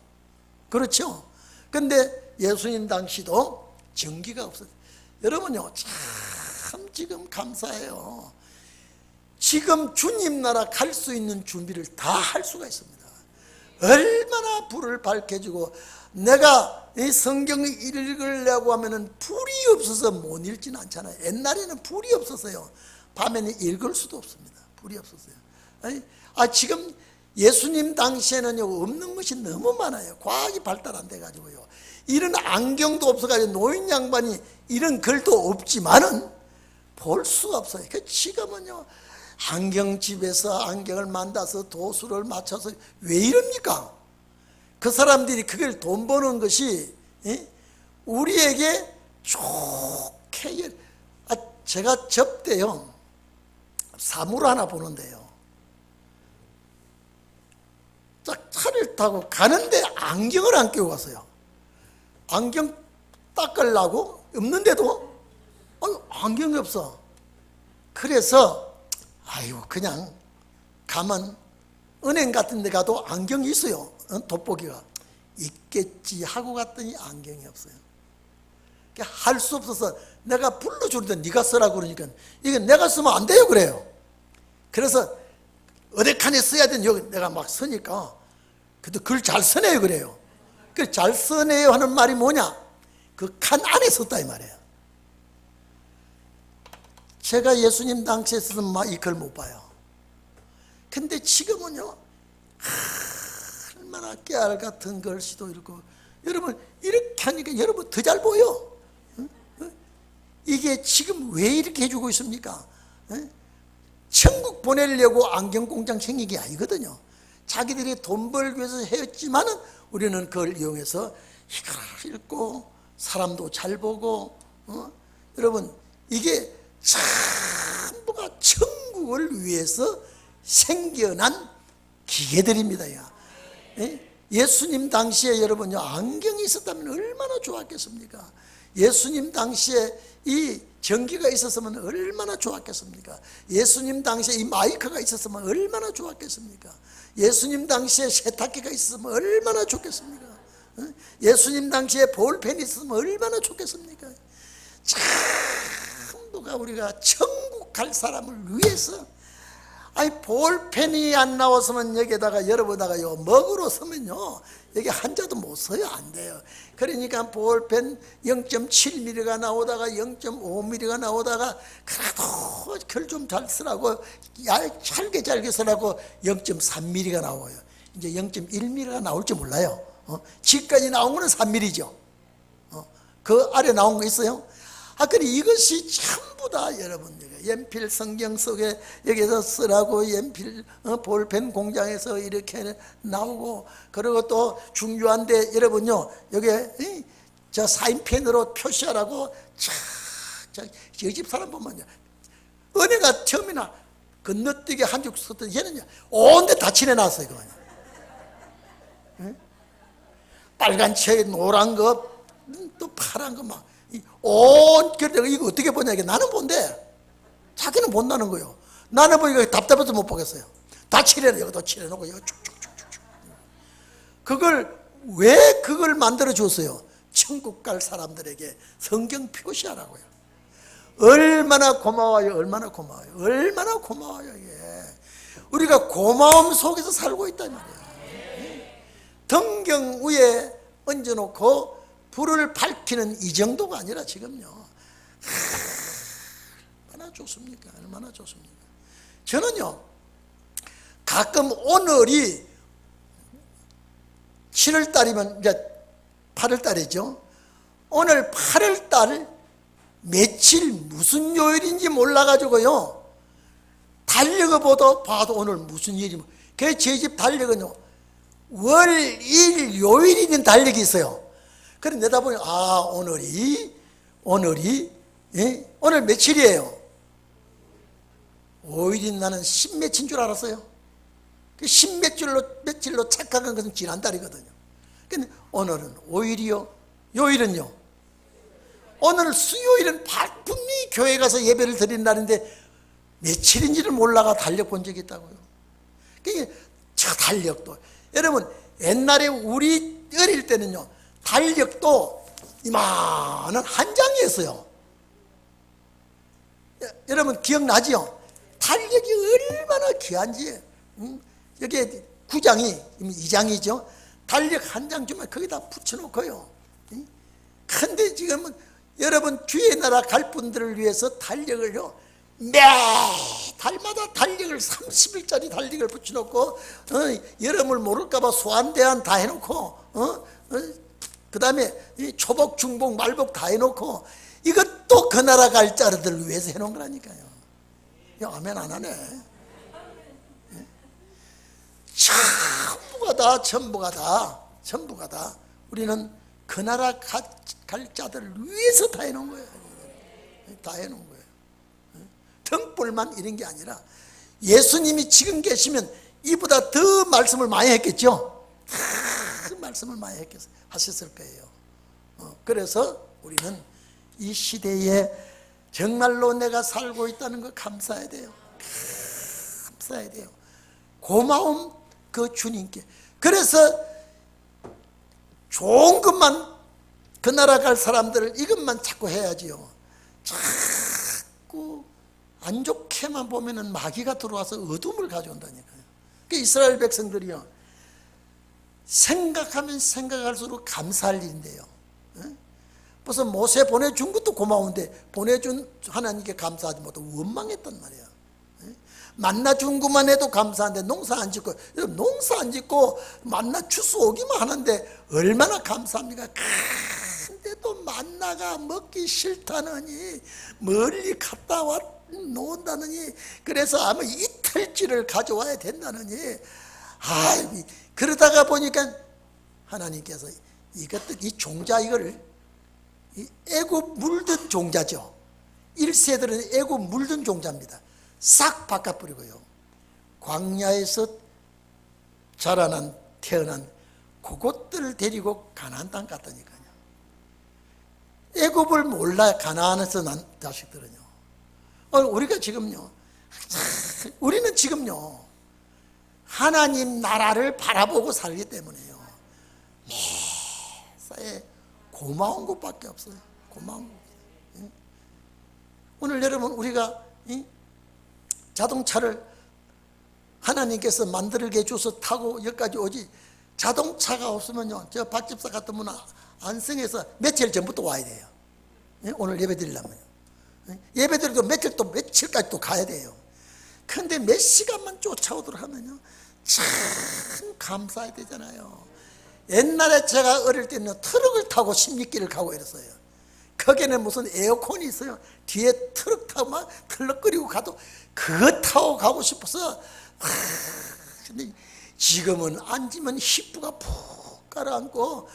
그렇죠? 근데 예수님 당시도 전기가 없었어요. 여러분요, 참 지금 감사해요. 지금 주님 나라 갈 수 있는 준비를 다 할 수가 있습니다. 얼마나 불을 밝혀주고, 내가 이 성경을 읽으려고 하면은 불이 없어서 못 읽지는 않잖아요. 옛날에는 불이 없었어요. 밤에는 읽을 수도 없습니다. 불이 없었어요. 지금 예수님 당시에는요, 없는 것이 너무 많아요. 과학이 발달 안 돼가지고요. 이런 안경도 없어가지고 노인 양반이 이런 글도 없지만은 볼 수가 없어요. 지금은요, 안경집에서 안경을 만들어서 도수를 맞춰서 왜 이럽니까? 그 사람들이 그걸 돈 버는 것이 우리에게 좋게, 제가 접대요 사무를 하나 보는데요, 차를 타고 가는데 안경을 안 끼고 갔어요. 안경 닦으려고 없는데도 안경이 없어. 그래서 그냥 가면 은행 같은 데 가도 안경이 있어요. 돋보기가 있겠지 하고 갔더니 안경이 없어요. 할 수 없어서 내가 불러주는데 네가 쓰라고 그러니까 이게 내가 쓰면 안 돼요 그래요. 그래서 어디 칸에 써야 되는, 여기 내가 막 쓰니까 그래도 글 잘 쓰네요 그래요. 그 잘 쓰네요 하는 말이 뭐냐, 그 칸 안에 썼다 이 말이에요. 제가 예수님 당시에 쓰면 이 글 못 봐요. 근데 지금은요, 얼마나 깨알 같은 글씨도 읽고, 여러분 이렇게 하니까 여러분 더 잘 보여. 이게 지금 왜 이렇게 해주고 있습니까? 천국 보내려고 안경공장 생긴 게 아니거든요. 자기들이 돈 벌기 위해서 했지만은 우리는 그걸 이용해서 이걸 읽고 사람도 잘 보고, 여러분 이게 전부가 천국을 위해서 생겨난 기계들입니다. 예수님 당시에 여러분요, 안경이 있었다면 얼마나 좋았겠습니까? 예수님 당시에 이 전기가 있었으면 얼마나 좋았겠습니까? 예수님 당시에 이 마이크가 있었으면 얼마나 좋았겠습니까? 예수님 당시에 세탁기가 있었으면 얼마나 좋겠습니까? 예수님 당시에 볼펜이 있었으면 얼마나 좋겠습니까? 참 누가 우리가 천국 갈 사람을 위해서, 아니 볼펜이 안 나왔으면 여기에다가 열어보다가요 먹으로 쓰면요 여기 한자도 못 써요. 안 돼요. 그러니까 볼펜 0.7mm가 나오다가 0.5mm가 나오다가 그래도 결 좀 잘 쓰라고 잘게 쓰라고 0.3mm가 나와요. 이제 0.1mm가 나올지 몰라요. 지금까지 나온 거는 3mm죠. 그 아래 나온 거 있어요? 그래 이것이 전부 다 여러분 연필 성경 속에 여기서 쓰라고 연필 볼펜 공장에서 이렇게 나오고, 그리고 또 중요한데 여러분요 여기 저 사인펜으로 표시하라고 저희 집 사람 보면요 은혜가 처음이나 건너뛰기 한 줄 썼던 얘는요 온데 다 칠해놨어요. 그거는 빨간 책, 노란 거, 또 파란 거 막 온. 그래 이거 어떻게 보냐 이게 나는 본데 자기는 본다는 거예요. 나는 보니까 답답해서 못 보겠어요. 다 칠해놔. 여기도 칠해놓고 이거 쭉쭉쭉쭉. 그걸 왜 그걸 만들어 줬어요? 천국 갈 사람들에게 성경 표시하라고요. 얼마나 고마워요. 얼마나 고마워요. 얼마나 고마워요. 이게 우리가 고마움 속에서 살고 있단 말이에요. 등경 위에 얹어놓고 불을 밝히는 이 정도가 아니라 지금요 얼마나 좋습니까? 얼마나 좋습니까? 저는요 가끔 오늘이 7월달이면 이제 8월달이죠. 오늘 8월달 며칠 무슨 요일인지 몰라가지고요 달력을 봐도 오늘 무슨 일이, 그래서 저희 집 달력은요 월, 일, 요일이 있는 달력이 있어요. 그래 내다보니 오늘이 예? 오늘 며칠이에요? 5일인 나는 10며칠인 줄 알았어요. 그 10며칠로 착각한 것은 지난달이거든요. 근데 오늘은 5일이요. 요일은요? 오늘 수요일은 분명히 교회 가서 예배를 드린 날인데 며칠인지를 몰라가 달력 본 적이 있다고요. 그게 저 달력도 여러분 옛날에 우리 어릴 때는요 달력도 이만한 한 장이었어요. 여러분 기억나지요? 달력이 얼마나 귀한지. 여기 9장이 2장이죠. 달력 한 장 주면 거기다 붙여놓고요. 근데 지금은 여러분 주의 나라 갈 분들을 위해서 달력을요 매달마다 달력을 30일짜리 달력을 붙여놓고 여러분을 모를까봐 소환대안 다 해놓고 그 다음에 초복 중복 말복 다 해놓고 이것도 그 나라 갈 자들을 위해서 해놓은 거라니까요. 야, 아멘 안 하네. 전부가 다 우리는 그 나라 갈 자들을 위해서 다 해놓은 거예요. 다 해놓은 거예요. 등불만 이런 게 아니라 예수님이 지금 계시면 이보다 더 말씀을 많이 했겠죠. 그 말씀을 많이 하셨을 거예요. 그래서 우리는 이 시대에 정말로 내가 살고 있다는 거 감사해야 돼요. 감사해야 돼요. 고마움 그 주님께. 그래서 좋은 것만 그 나라 갈 사람들을 이것만 자꾸 해야지요. 자꾸 안 좋게만 보면은 마귀가 들어와서 어둠을 가져온다니까요. 그 이스라엘 백성들이요 생각하면 생각할수록 감사할 일인데요. 무슨 모세 보내준 것도 고마운데 보내준 하나님께 감사하지 못하고 원망했단 말이에요. 만나 준 것만 해도 감사한데 농사 안 짓고, 농사 안 짓고 만나 주스 오기만 하는데 얼마나 감사합니까? 근데도 만나가 먹기 싫다느니 멀리 갔다 놓는다느니 그래서 아마 이틀치를 가져와야 된다느니 그러다가 보니까 하나님께서 이것들 이 종자 이거를 애굽 물든 종자죠. 1세들은 애굽 물든 종자입니다. 싹 바꿔버리고요 광야에서 태어난 그것들을 데리고 가나안 땅 갔다니까요. 애굽을 몰라 가나안에서 난 자식들은요. 우리가 지금요 우리는 지금요 하나님 나라를 바라보고 살기 때문에요 매사에 고마운 것밖에 없어요. 고마운 것. 오늘 여러분 우리가 자동차를 하나님께서 만들게 줘서 타고 여기까지 오지, 자동차가 없으면요, 저 박집사 같으면 안성에서 며칠 전부터 와야 돼요. 오늘 예배 드리려면요. 예배 드려도 며칠까지 또 가야 돼요. 그런데 몇 시간만 쫓아오도록 하면요, 참 감사해야 되잖아요. 옛날에 제가 어릴 때는 트럭을 타고 16길을 가고 이랬어요. 거기는 무슨 에어컨이 있어요. 뒤에 트럭 타고 막 털럭거리고 가도 그거 타고 가고 싶어서. 근데 지금은 앉으면 히프가 푹 가라앉고,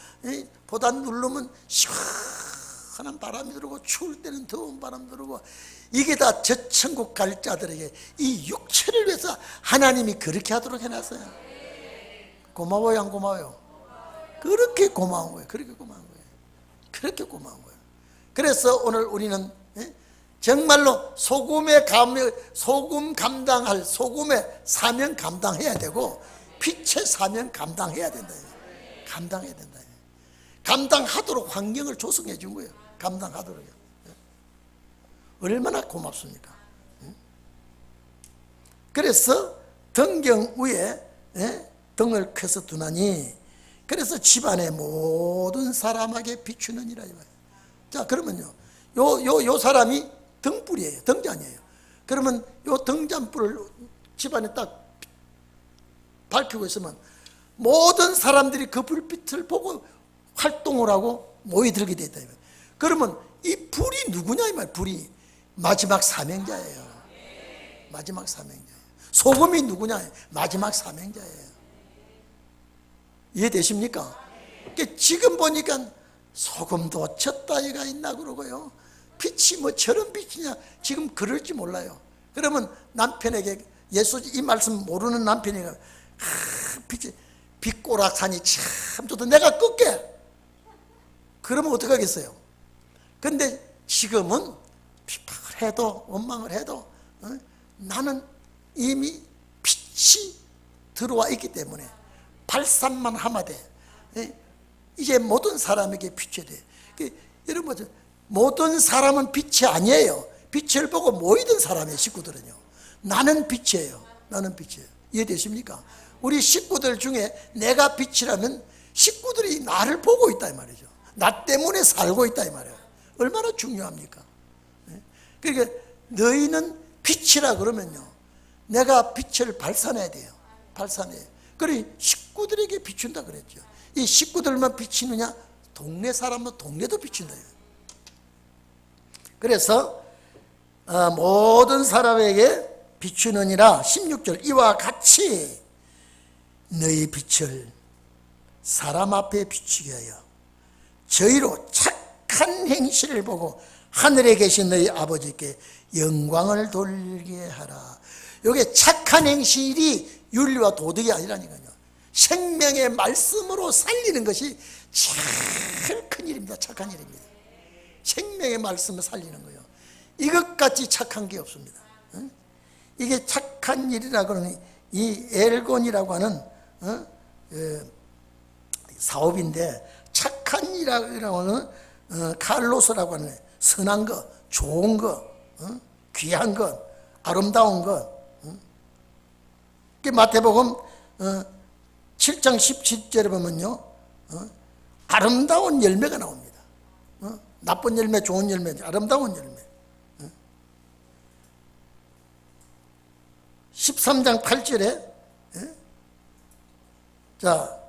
보단 누르면 시원한 바람이 들어오고, 추울 때는 더운 바람 들어오고, 이게 다 저 천국 갈 자들에게 이 육체를 위해서 하나님이 그렇게 하도록 해놨어요. 고마워요, 안 고마워요? 그렇게 고마운 거예요. 그렇게 고마운 거예요. 그렇게 고마운 거예요. 그래서 오늘 우리는 정말로 소금 감당할 소금의 사명 감당해야 되고, 빛의 사명 감당해야 된다. 감당해야 된다. 감당하도록 환경을 조성해 준 거예요. 감당하도록. 얼마나 고맙습니까? 그래서 등경 위에 등을 켜서 두나니, 그래서 집안의 모든 사람에게 비추느니라. 자, 그러면요, 요 사람이 등불이에요. 등잔이에요. 그러면 요 등잔불을 집안에 딱 밝히고 있으면 모든 사람들이 그 불빛을 보고 활동을 하고 모이들게 되었다. 그러면 이 불이 누구냐 이 말. 불이 마지막 사명자예요. 마지막 사명자예요. 소금이 누구냐? 마지막 사명자예요. 이해되십니까? 그러니까 지금 보니까 소금도 저 따위가 있나 그러고요, 빛이 뭐 저런 빛이냐, 지금 그럴지 몰라요. 그러면 남편에게, 예수 이 말씀 모르는 남편에게, 빛꼬락산이 참 좋다, 내가 끌게. 그러면 어떡하겠어요? 근데 지금은 핍박을 해도 원망을 해도 나는 이미 빛이 들어와 있기 때문에 발산만 하면 돼. 이제 모든 사람에게 빛이 돼. 여러분, 모든 사람은 빛이 아니에요. 빛을 보고 모이던 사람의 식구들은요, 나는 빛이에요. 나는 빛이에요. 이해되십니까? 우리 식구들 중에 내가 빛이라면 식구들이 나를 보고 있다 이 말이죠. 나 때문에 살고 있다 이 말이에요. 얼마나 중요합니까? 그러니까 너희는 빛이라 그러면요, 내가 빛을 발산해야 돼요. 발산해요. 그래 식구들에게 비춘다 그랬죠. 이 식구들만 비치느냐, 동네 사람은 동네도 비춘다. 그래서 모든 사람에게 비추느니라. 16절, 이와 같이 너희 빛을 사람 앞에 비추게 하여 저희로 착한 행실을 보고 하늘에 계신 너희 아버지께 영광을 돌리게 하라. 이게 착한 행실이 윤리와 도덕이 아니라니까요. 생명의 말씀으로 살리는 것이 제일 큰 일입니다. 착한 일입니다. 생명의 말씀을 살리는 거예요. 이것같이 착한 게 없습니다. 이게 착한 일이라고 하는, 이 엘곤이라고 하는 사업인데, 착한 일이라고 하는 칼로스라고 하는 선한 것, 좋은 것, 귀한 것, 아름다운 것. 마태복음 7장 17절에 보면요, 아름다운 열매가 나옵니다. 나쁜 열매, 좋은 열매, 아름다운 열매. 13장 8절에 자,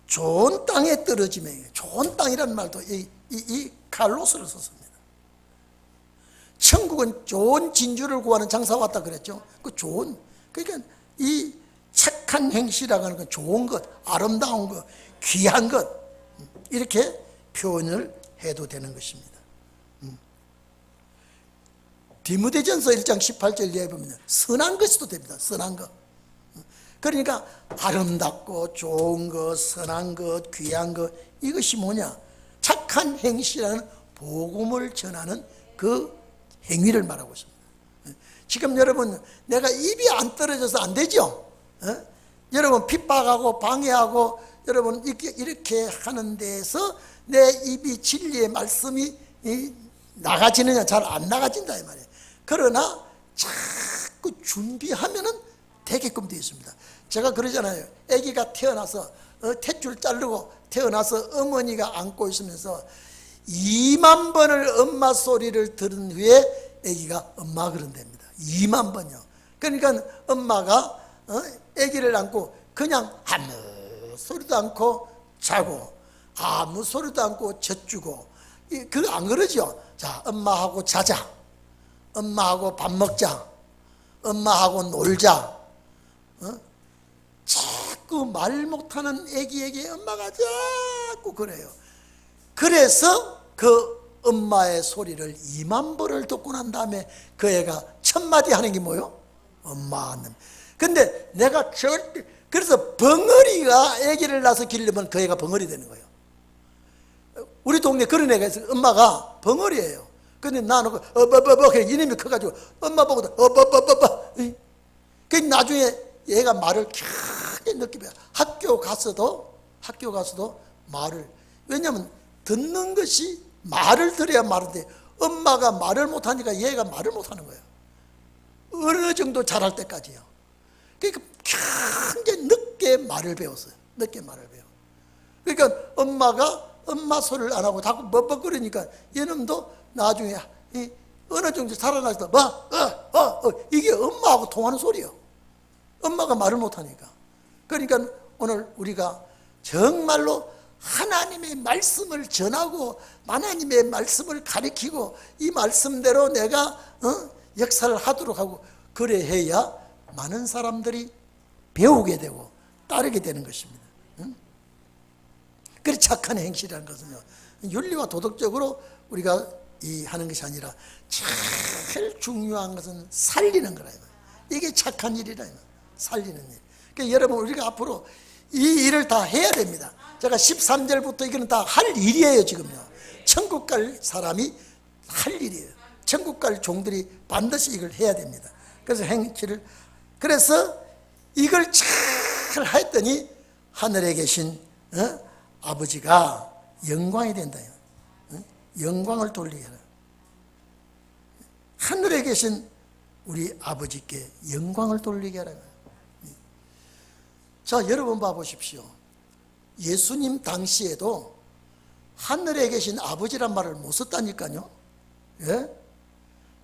좋은 땅에 떨어지면, 좋은 땅이라는 말도 이 칼로스를 썼습니다. 천국은 좋은 진주를 구하는 장사가 왔다 그랬죠. 그 좋은, 그러니까 이 착한 행실이라고 하는 건 좋은 것, 아름다운 것, 귀한 것, 이렇게 표현을 해도 되는 것입니다. 디모데전서 1장 18절 이하에 보면 선한 것이도 됩니다. 선한 것. 그러니까 아름답고 좋은 것, 선한 것, 귀한 것, 이것이 뭐냐? 착한 행실이라는 복음을 전하는 그 행위를 말하고 있습니다. 지금 여러분, 내가 입이 안 떨어져서 안 되죠? 여러분 핍박하고 방해하고 여러분 이렇게 하는 데서 내 입이 진리의 말씀이 나가지느냐? 잘 안 나가진다 이 말이에요. 그러나 자꾸 준비하면은 되게끔 되어 있습니다. 제가 그러잖아요. 아기가 태어나서 탯줄 자르고 태어나서 어머니가 안고 있으면서 2만 번을 엄마 소리를 들은 후에 아기가 엄마 그런답니다. 2만 번요. 그러니까 엄마가 아기를 안고 그냥 아무 소리도 않고 자고 아무 소리도 않고 젖주고 그거 안 그러죠. 자, 엄마하고 자자, 엄마하고 밥 먹자, 엄마하고 놀자. 자꾸 말 못하는 아기에게 엄마가 자꾸 그래요. 그래서 그 엄마의 소리를 2만 번을 듣고 난 다음에 그 애가 첫 마디 하는 게 뭐요? 엄마. 근데 내가 절대, 그래서 벙어리가 아기를 낳아서 기르면 그 애가 벙어리 되는 거예요. 우리 동네 그런 애가 있어요. 엄마가 벙어리예요. 근데 나는 이놈이 커가지고 엄마 보고 그 나중에 얘가 말을 크게 느끼면 학교 가서도 말을, 왜냐면 듣는 것이 말을 들어야 말인데 엄마가 말을 못하니까 얘가 말을 못하는 거예요. 어느 정도 잘할 때까지요. 그러니까 크게 늦게 말을 배웠어요. 늦게 말을 배워. 그러니까 엄마가 엄마 소리를 안 하고 자꾸 뻑뻑거리니까 얘놈도 나중에 어느 정도 살아나서 이게 엄마하고 통하는 소리예요. 엄마가 말을 못하니까. 그러니까 오늘 우리가 정말로 하나님의 말씀을 전하고 하나님의 말씀을 가르치고 이 말씀대로 내가 역사를 하도록 하고 그래 해야 많은 사람들이 배우게 되고 따르게 되는 것입니다. 그래 착한 행실이라는 것은요, 윤리와 도덕적으로 우리가 하는 것이 아니라 제일 중요한 것은 살리는 거라. 이게 착한 일이라. 살리는 일. 그러니까 여러분 우리가 앞으로 이 일을 다 해야 됩니다. 제가 13절부터 이거는 다 할 일이에요. 지금요. 천국 갈 사람이 할 일이에요. 천국 갈 종들이 반드시 이걸 해야 됩니다. 그래서 행실을, 그래서 이걸 잘 했더니 하늘에 계신 아버지가 영광이 된다. 영광을 돌리게 하라. 하늘에 계신 우리 아버지께 영광을 돌리게 하라. 자, 여러분 봐보십시오. 예수님 당시에도 하늘에 계신 아버지란 말을 못 썼다니까요. 예?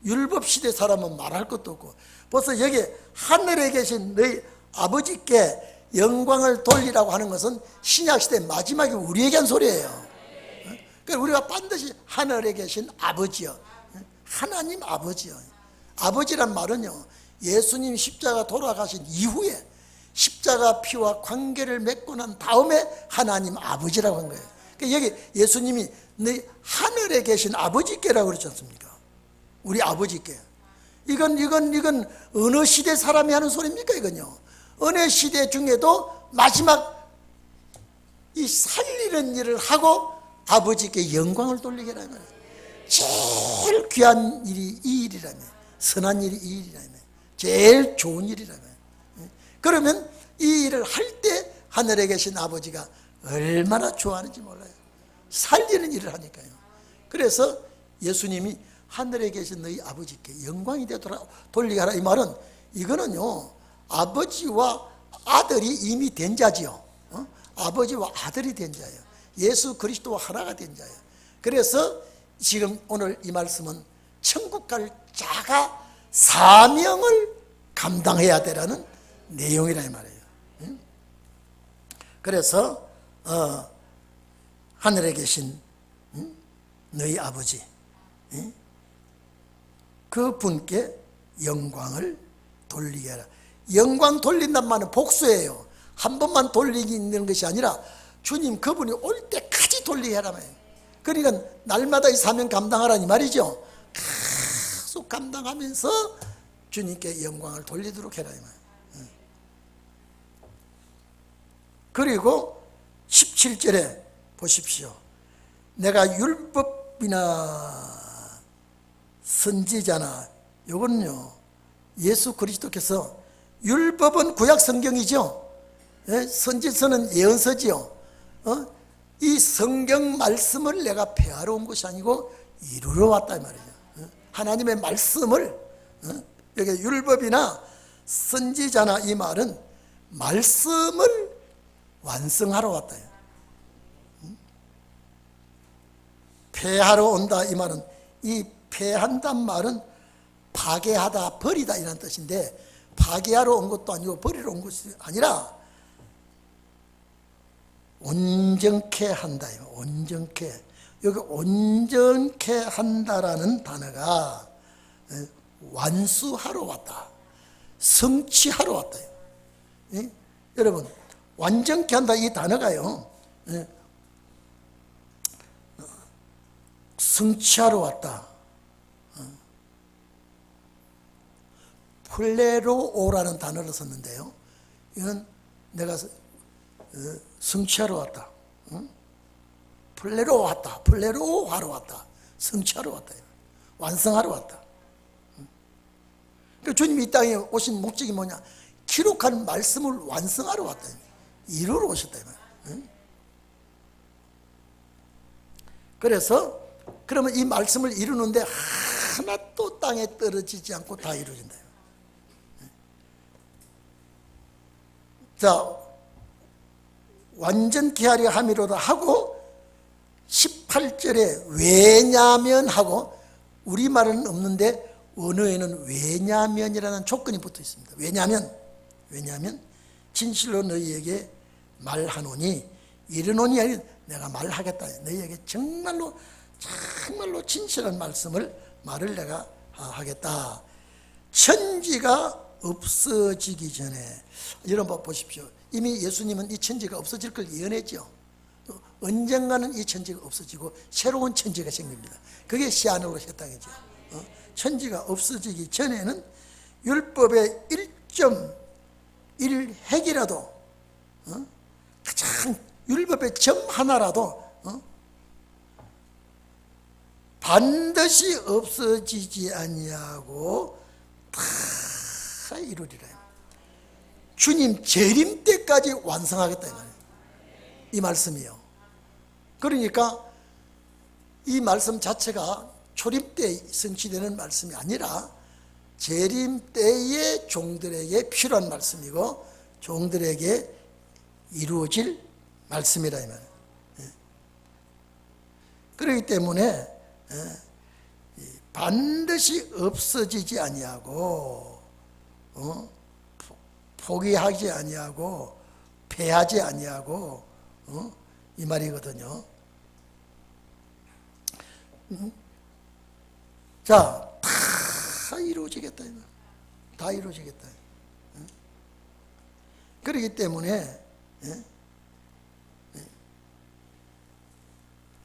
율법시대 사람은 말할 것도 없고 벌써 여기 하늘에 계신 너희 아버지께 영광을 돌리라고 하는 것은 신약시대 마지막에 우리에게 한 소리예요. 그러니까 우리가 반드시 하늘에 계신 아버지요, 하나님 아버지요. 아버지란 말은요, 예수님 십자가 돌아가신 이후에 십자가 피와 관계를 맺고 난 다음에 하나님 아버지라고 한 거예요. 그러니까 여기 예수님이 너희 하늘에 계신 아버지께라고 그러지 않습니까? 우리 아버지께. 이건 어느 시대 사람이 하는 소리입니까? 이건요, 어느 시대 중에도 마지막 이 살리는 일을 하고 아버지께 영광을 돌리게 하는 거예요. 제일 귀한 일이 이 일이라며, 선한 일이 이 일이라며, 제일 좋은 일이라며. 그러면 이 일을 할 때 하늘에 계신 아버지가 얼마나 좋아하는지 몰라요. 살리는 일을 하니까요. 그래서 예수님이 하늘에 계신 너희 아버지께 영광이 되도록 돌리게 하라, 이 말은 이거는요, 아버지와 아들이 이미 된 자지요. 아버지와 아들이 된 자예요. 예수 그리스도와 하나가 된 자예요. 그래서 지금 오늘 이 말씀은 천국 갈 자가 사명을 감당해야 되라는 내용이라 이 말이에요. 그래서 하늘에 계신 너희 아버지, 그 분께 영광을 돌리게 하라. 영광 돌린단 말은 복수예요. 한 번만 돌리는 것이 아니라 주님 그분이 올 때까지 돌리게 하라 말이에요. 그러니까 날마다 이 사명 감당하라니 말이죠. 계속 감당하면서 주님께 영광을 돌리도록 해라 이 말이에요. 그리고 17절에 보십시오. 내가 율법이나 선지자나, 요거는요, 예수 그리스도께서, 율법은 구약 성경이죠. 선지서는 예언서지요. 이 성경 말씀을 내가 폐하러 온 것이 아니고 이루러 왔다 이 말이죠. 하나님의 말씀을, 여기 율법이나 선지자나 이 말은 말씀을 완성하러 왔다. 폐하러 온다 이 말은, 이 폐한단 말은 파괴하다, 버리다 이런 뜻인데, 파괴하러 온 것도 아니고 버리러 온 것이 아니라 온전케 한다. 온전케. 여기 온전케 한다라는 단어가 완수하러 왔다, 성취하러 왔다. 여러분, 완전케 한다 이 단어가요, 성취하러 왔다. 플레로오라는 단어를 썼는데요, 이건 내가 성취하러 왔다. 플레로 왔다. 플레로 하러 왔다. 성취하러 왔다. 완성하러 왔다. 그러니까 주님이 이 땅에 오신 목적이 뭐냐? 기록한 말씀을 완성하러 왔다. 이루러 오셨다. 그래서 그러면 이 말씀을 이루는데 하나도 땅에 떨어지지 않고 다 이루어진다. 자, 완전케 하려 함이로다 하고 18절에 왜냐면 하고, 우리말은 없는데 원어에는 왜냐면이라는 조건이 붙어 있습니다. 왜냐면 진실로 너희에게 말하노니, 이르노니 아니 내가 말하겠다. 너희에게 정말로 진실한 말을 내가 하겠다. 천지가 없어지기 전에, 여러분 보십시오. 이미 예수님은 이 천지가 없어질 걸 예언했죠. 언젠가는 이 천지가 없어지고 새로운 천지가 생깁니다. 그게 시아노로 새 땅이죠. 천지가 없어지기 전에는 율법의 1.1핵이라도, 가장 율법의 점 하나라도 반드시 없어지지 아니하고 다 이루리라. 주님 재림 때까지 완성하겠다 이 말이에요. 이 말씀이요. 그러니까 이 말씀 자체가 초림 때 성취되는 말씀이 아니라 재림 때의 종들에게 필요한 말씀이고 종들에게 이루어질 말씀이라 이 말이에요. 그렇기 때문에 반드시 없어지지 아니하고, 포기하지 아니하고, 패하지 아니하고, 이 말이거든요. 자, 다 이루어지겠다. 다 이루어지겠다. 그렇기 때문에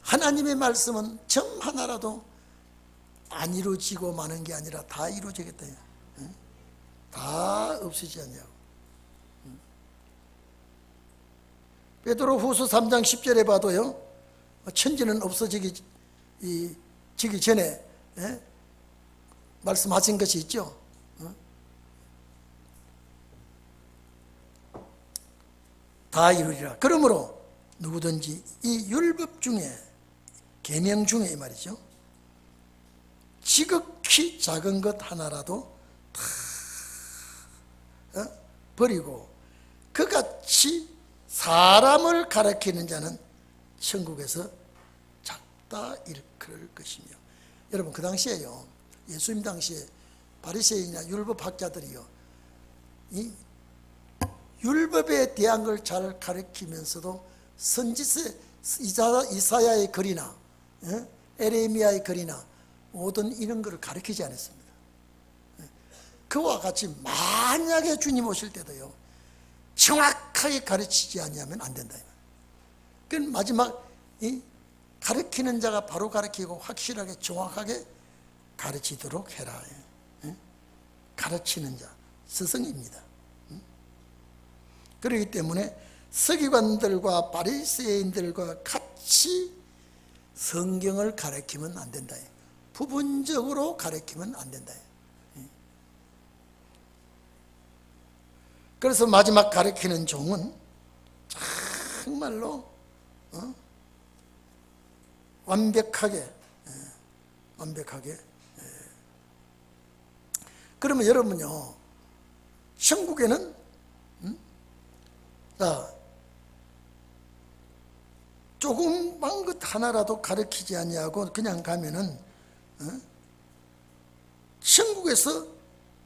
하나님의 말씀은 점 하나라도 안 이루어지고 마는 게 아니라 다 이루어지겠다. 다 없어지지 않냐고. 베드로후서 3장 10절에 봐도요, 천지는 없어지기 전에 말씀하신 것이 있죠. 다 이루리라. 그러므로 누구든지 이 율법 중에, 계명 중에 이 말이죠, 지극히 작은 것 하나라도 다 버리고 그같이 사람을 가리키는 자는 천국에서 작다 일컬을 것이며. 여러분, 그 당시에요, 예수님 당시에 바리새인이나 율법학자들이요, 이 율법에 대한 걸 잘 가리키면서도 선지서 이사야의 글이나 에레미야의 글이나 모든 이런 것을 가리키지 않았습니다. 그와 같이 만약에 주님 오실 때도요, 정확하게 가르치지 아니하면 안 된다. 그 마지막 가르치는 자가 바로 가르치고 확실하게 정확하게 가르치도록 해라. 가르치는 자, 스승입니다. 그렇기 때문에 서기관들과 바리새인들과 같이 성경을 가르치면 안 된다. 부분적으로 가르치면 안 된다. 그래서 마지막 가르치는 종은 정말로 완벽하게 완벽하게. 그러면 여러분요, 천국에는 자, 조금만 것 하나라도 가르치지 아니하고 그냥 가면은 천국에서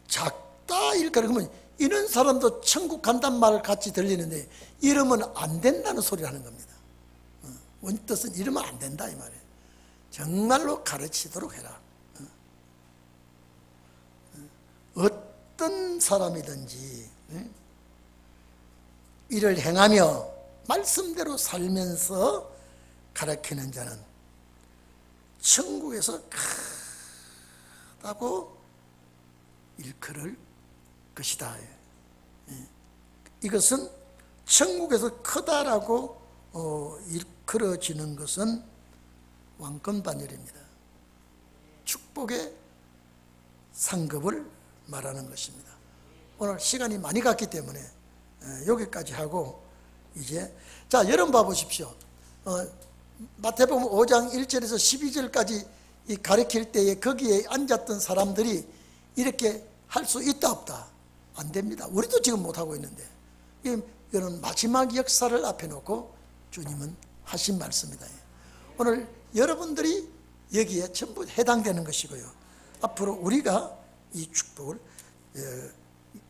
작다 이렇게 그러면 이런 사람도 천국 간단 말 같이 들리는데 이러면 안 된다는 소리를 하는 겁니다. 원뜻은 이러면 안 된다 이 말이에요. 정말로 가르치도록 해라. 어떤 사람이든지 이를 행하며 말씀대로 살면서 가르치는 자는 천국에서 크다고 일컬을 것이다. 이것은 천국에서 크다라고 일컬어지는 것은 왕권반열입니다. 축복의 상급을 말하는 것입니다. 오늘 시간이 많이 갔기 때문에 여기까지 하고 이제 자 여러분 봐보십시오. 마태복음 5장 1절에서 12절까지 이 가르칠 때에 거기에 앉았던 사람들이 이렇게 할 수 있다 없다? 안 됩니다. 우리도 지금 못하고 있는데 이런 마지막 역사를 앞에 놓고 주님은 하신 말씀이다. 오늘 여러분들이 여기에 전부 해당되는 것이고요. 앞으로 우리가 이 축복을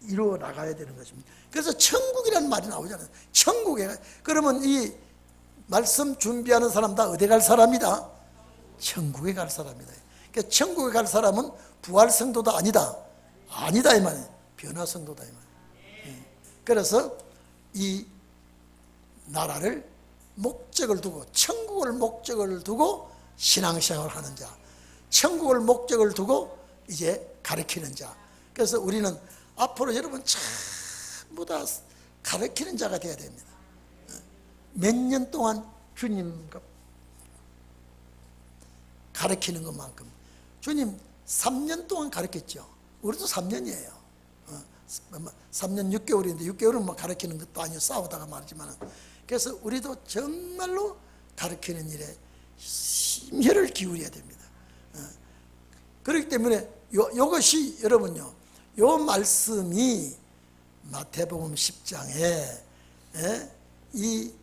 이루어 나가야 되는 것입니다. 그래서 천국이라는 말이 나오잖아요. 천국에 그러면 이 말씀 준비하는 사람 다 어디 갈 사람이다? 천국에 갈 사람이다. 그러니까 천국에 갈 사람은 부활 성도도 아니다. 아니다 이 말이에요. 변화 성도다 이 말이에요. 그래서 이 나라를 목적을 두고 천국을 목적을 두고 신앙생활을 하는 자, 천국을 목적을 두고 이제 가르치는 자. 그래서 우리는 앞으로 여러분 전부 다 가르치는 자가 되어야 됩니다. 몇 년 동안 주님과 가르치는 것만큼 주님 3년 동안 가르쳤죠. 우리도 3년이에요. 3년 6개월인데 6개월은 뭐 가르치는 것도 아니고 싸우다가 말이지만 그래서 우리도 정말로 가르치는 일에 심혈을 기울여야 됩니다. 그렇기 때문에 이것이 여러분요, 요 말씀이 마태복음 10장에 이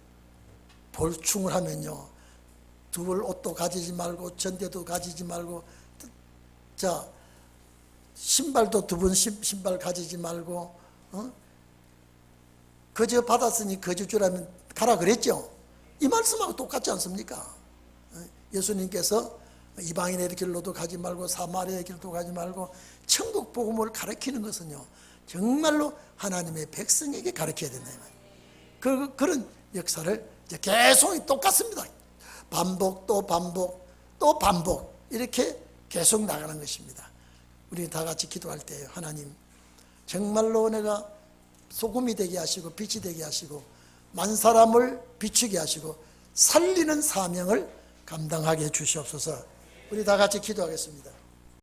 볼충을 하면요, 두벌 옷도 가지지 말고 전대도 가지지 말고 자 신발도 두 번 신발 가지지 말고 거저 받았으니 거저 주라면 가라 그랬죠. 이 말씀하고 똑같지 않습니까? 예수님께서 이방인의 길로도 가지 말고 사마리아의 길도 가지 말고 천국 복음을 가르치는 것은요 정말로 하나님의 백성에게 가르쳐야 된다. 그런 역사를 이제 계속 똑같습니다. 반복 또 반복 또 반복 이렇게 계속 나가는 것입니다. 우리 다 같이 기도할 때 하나님 정말로 내가 소금이 되게 하시고 빛이 되게 하시고 만사람을 비추게 하시고 살리는 사명을 감당하게 해 주시옵소서. 우리 다 같이 기도하겠습니다.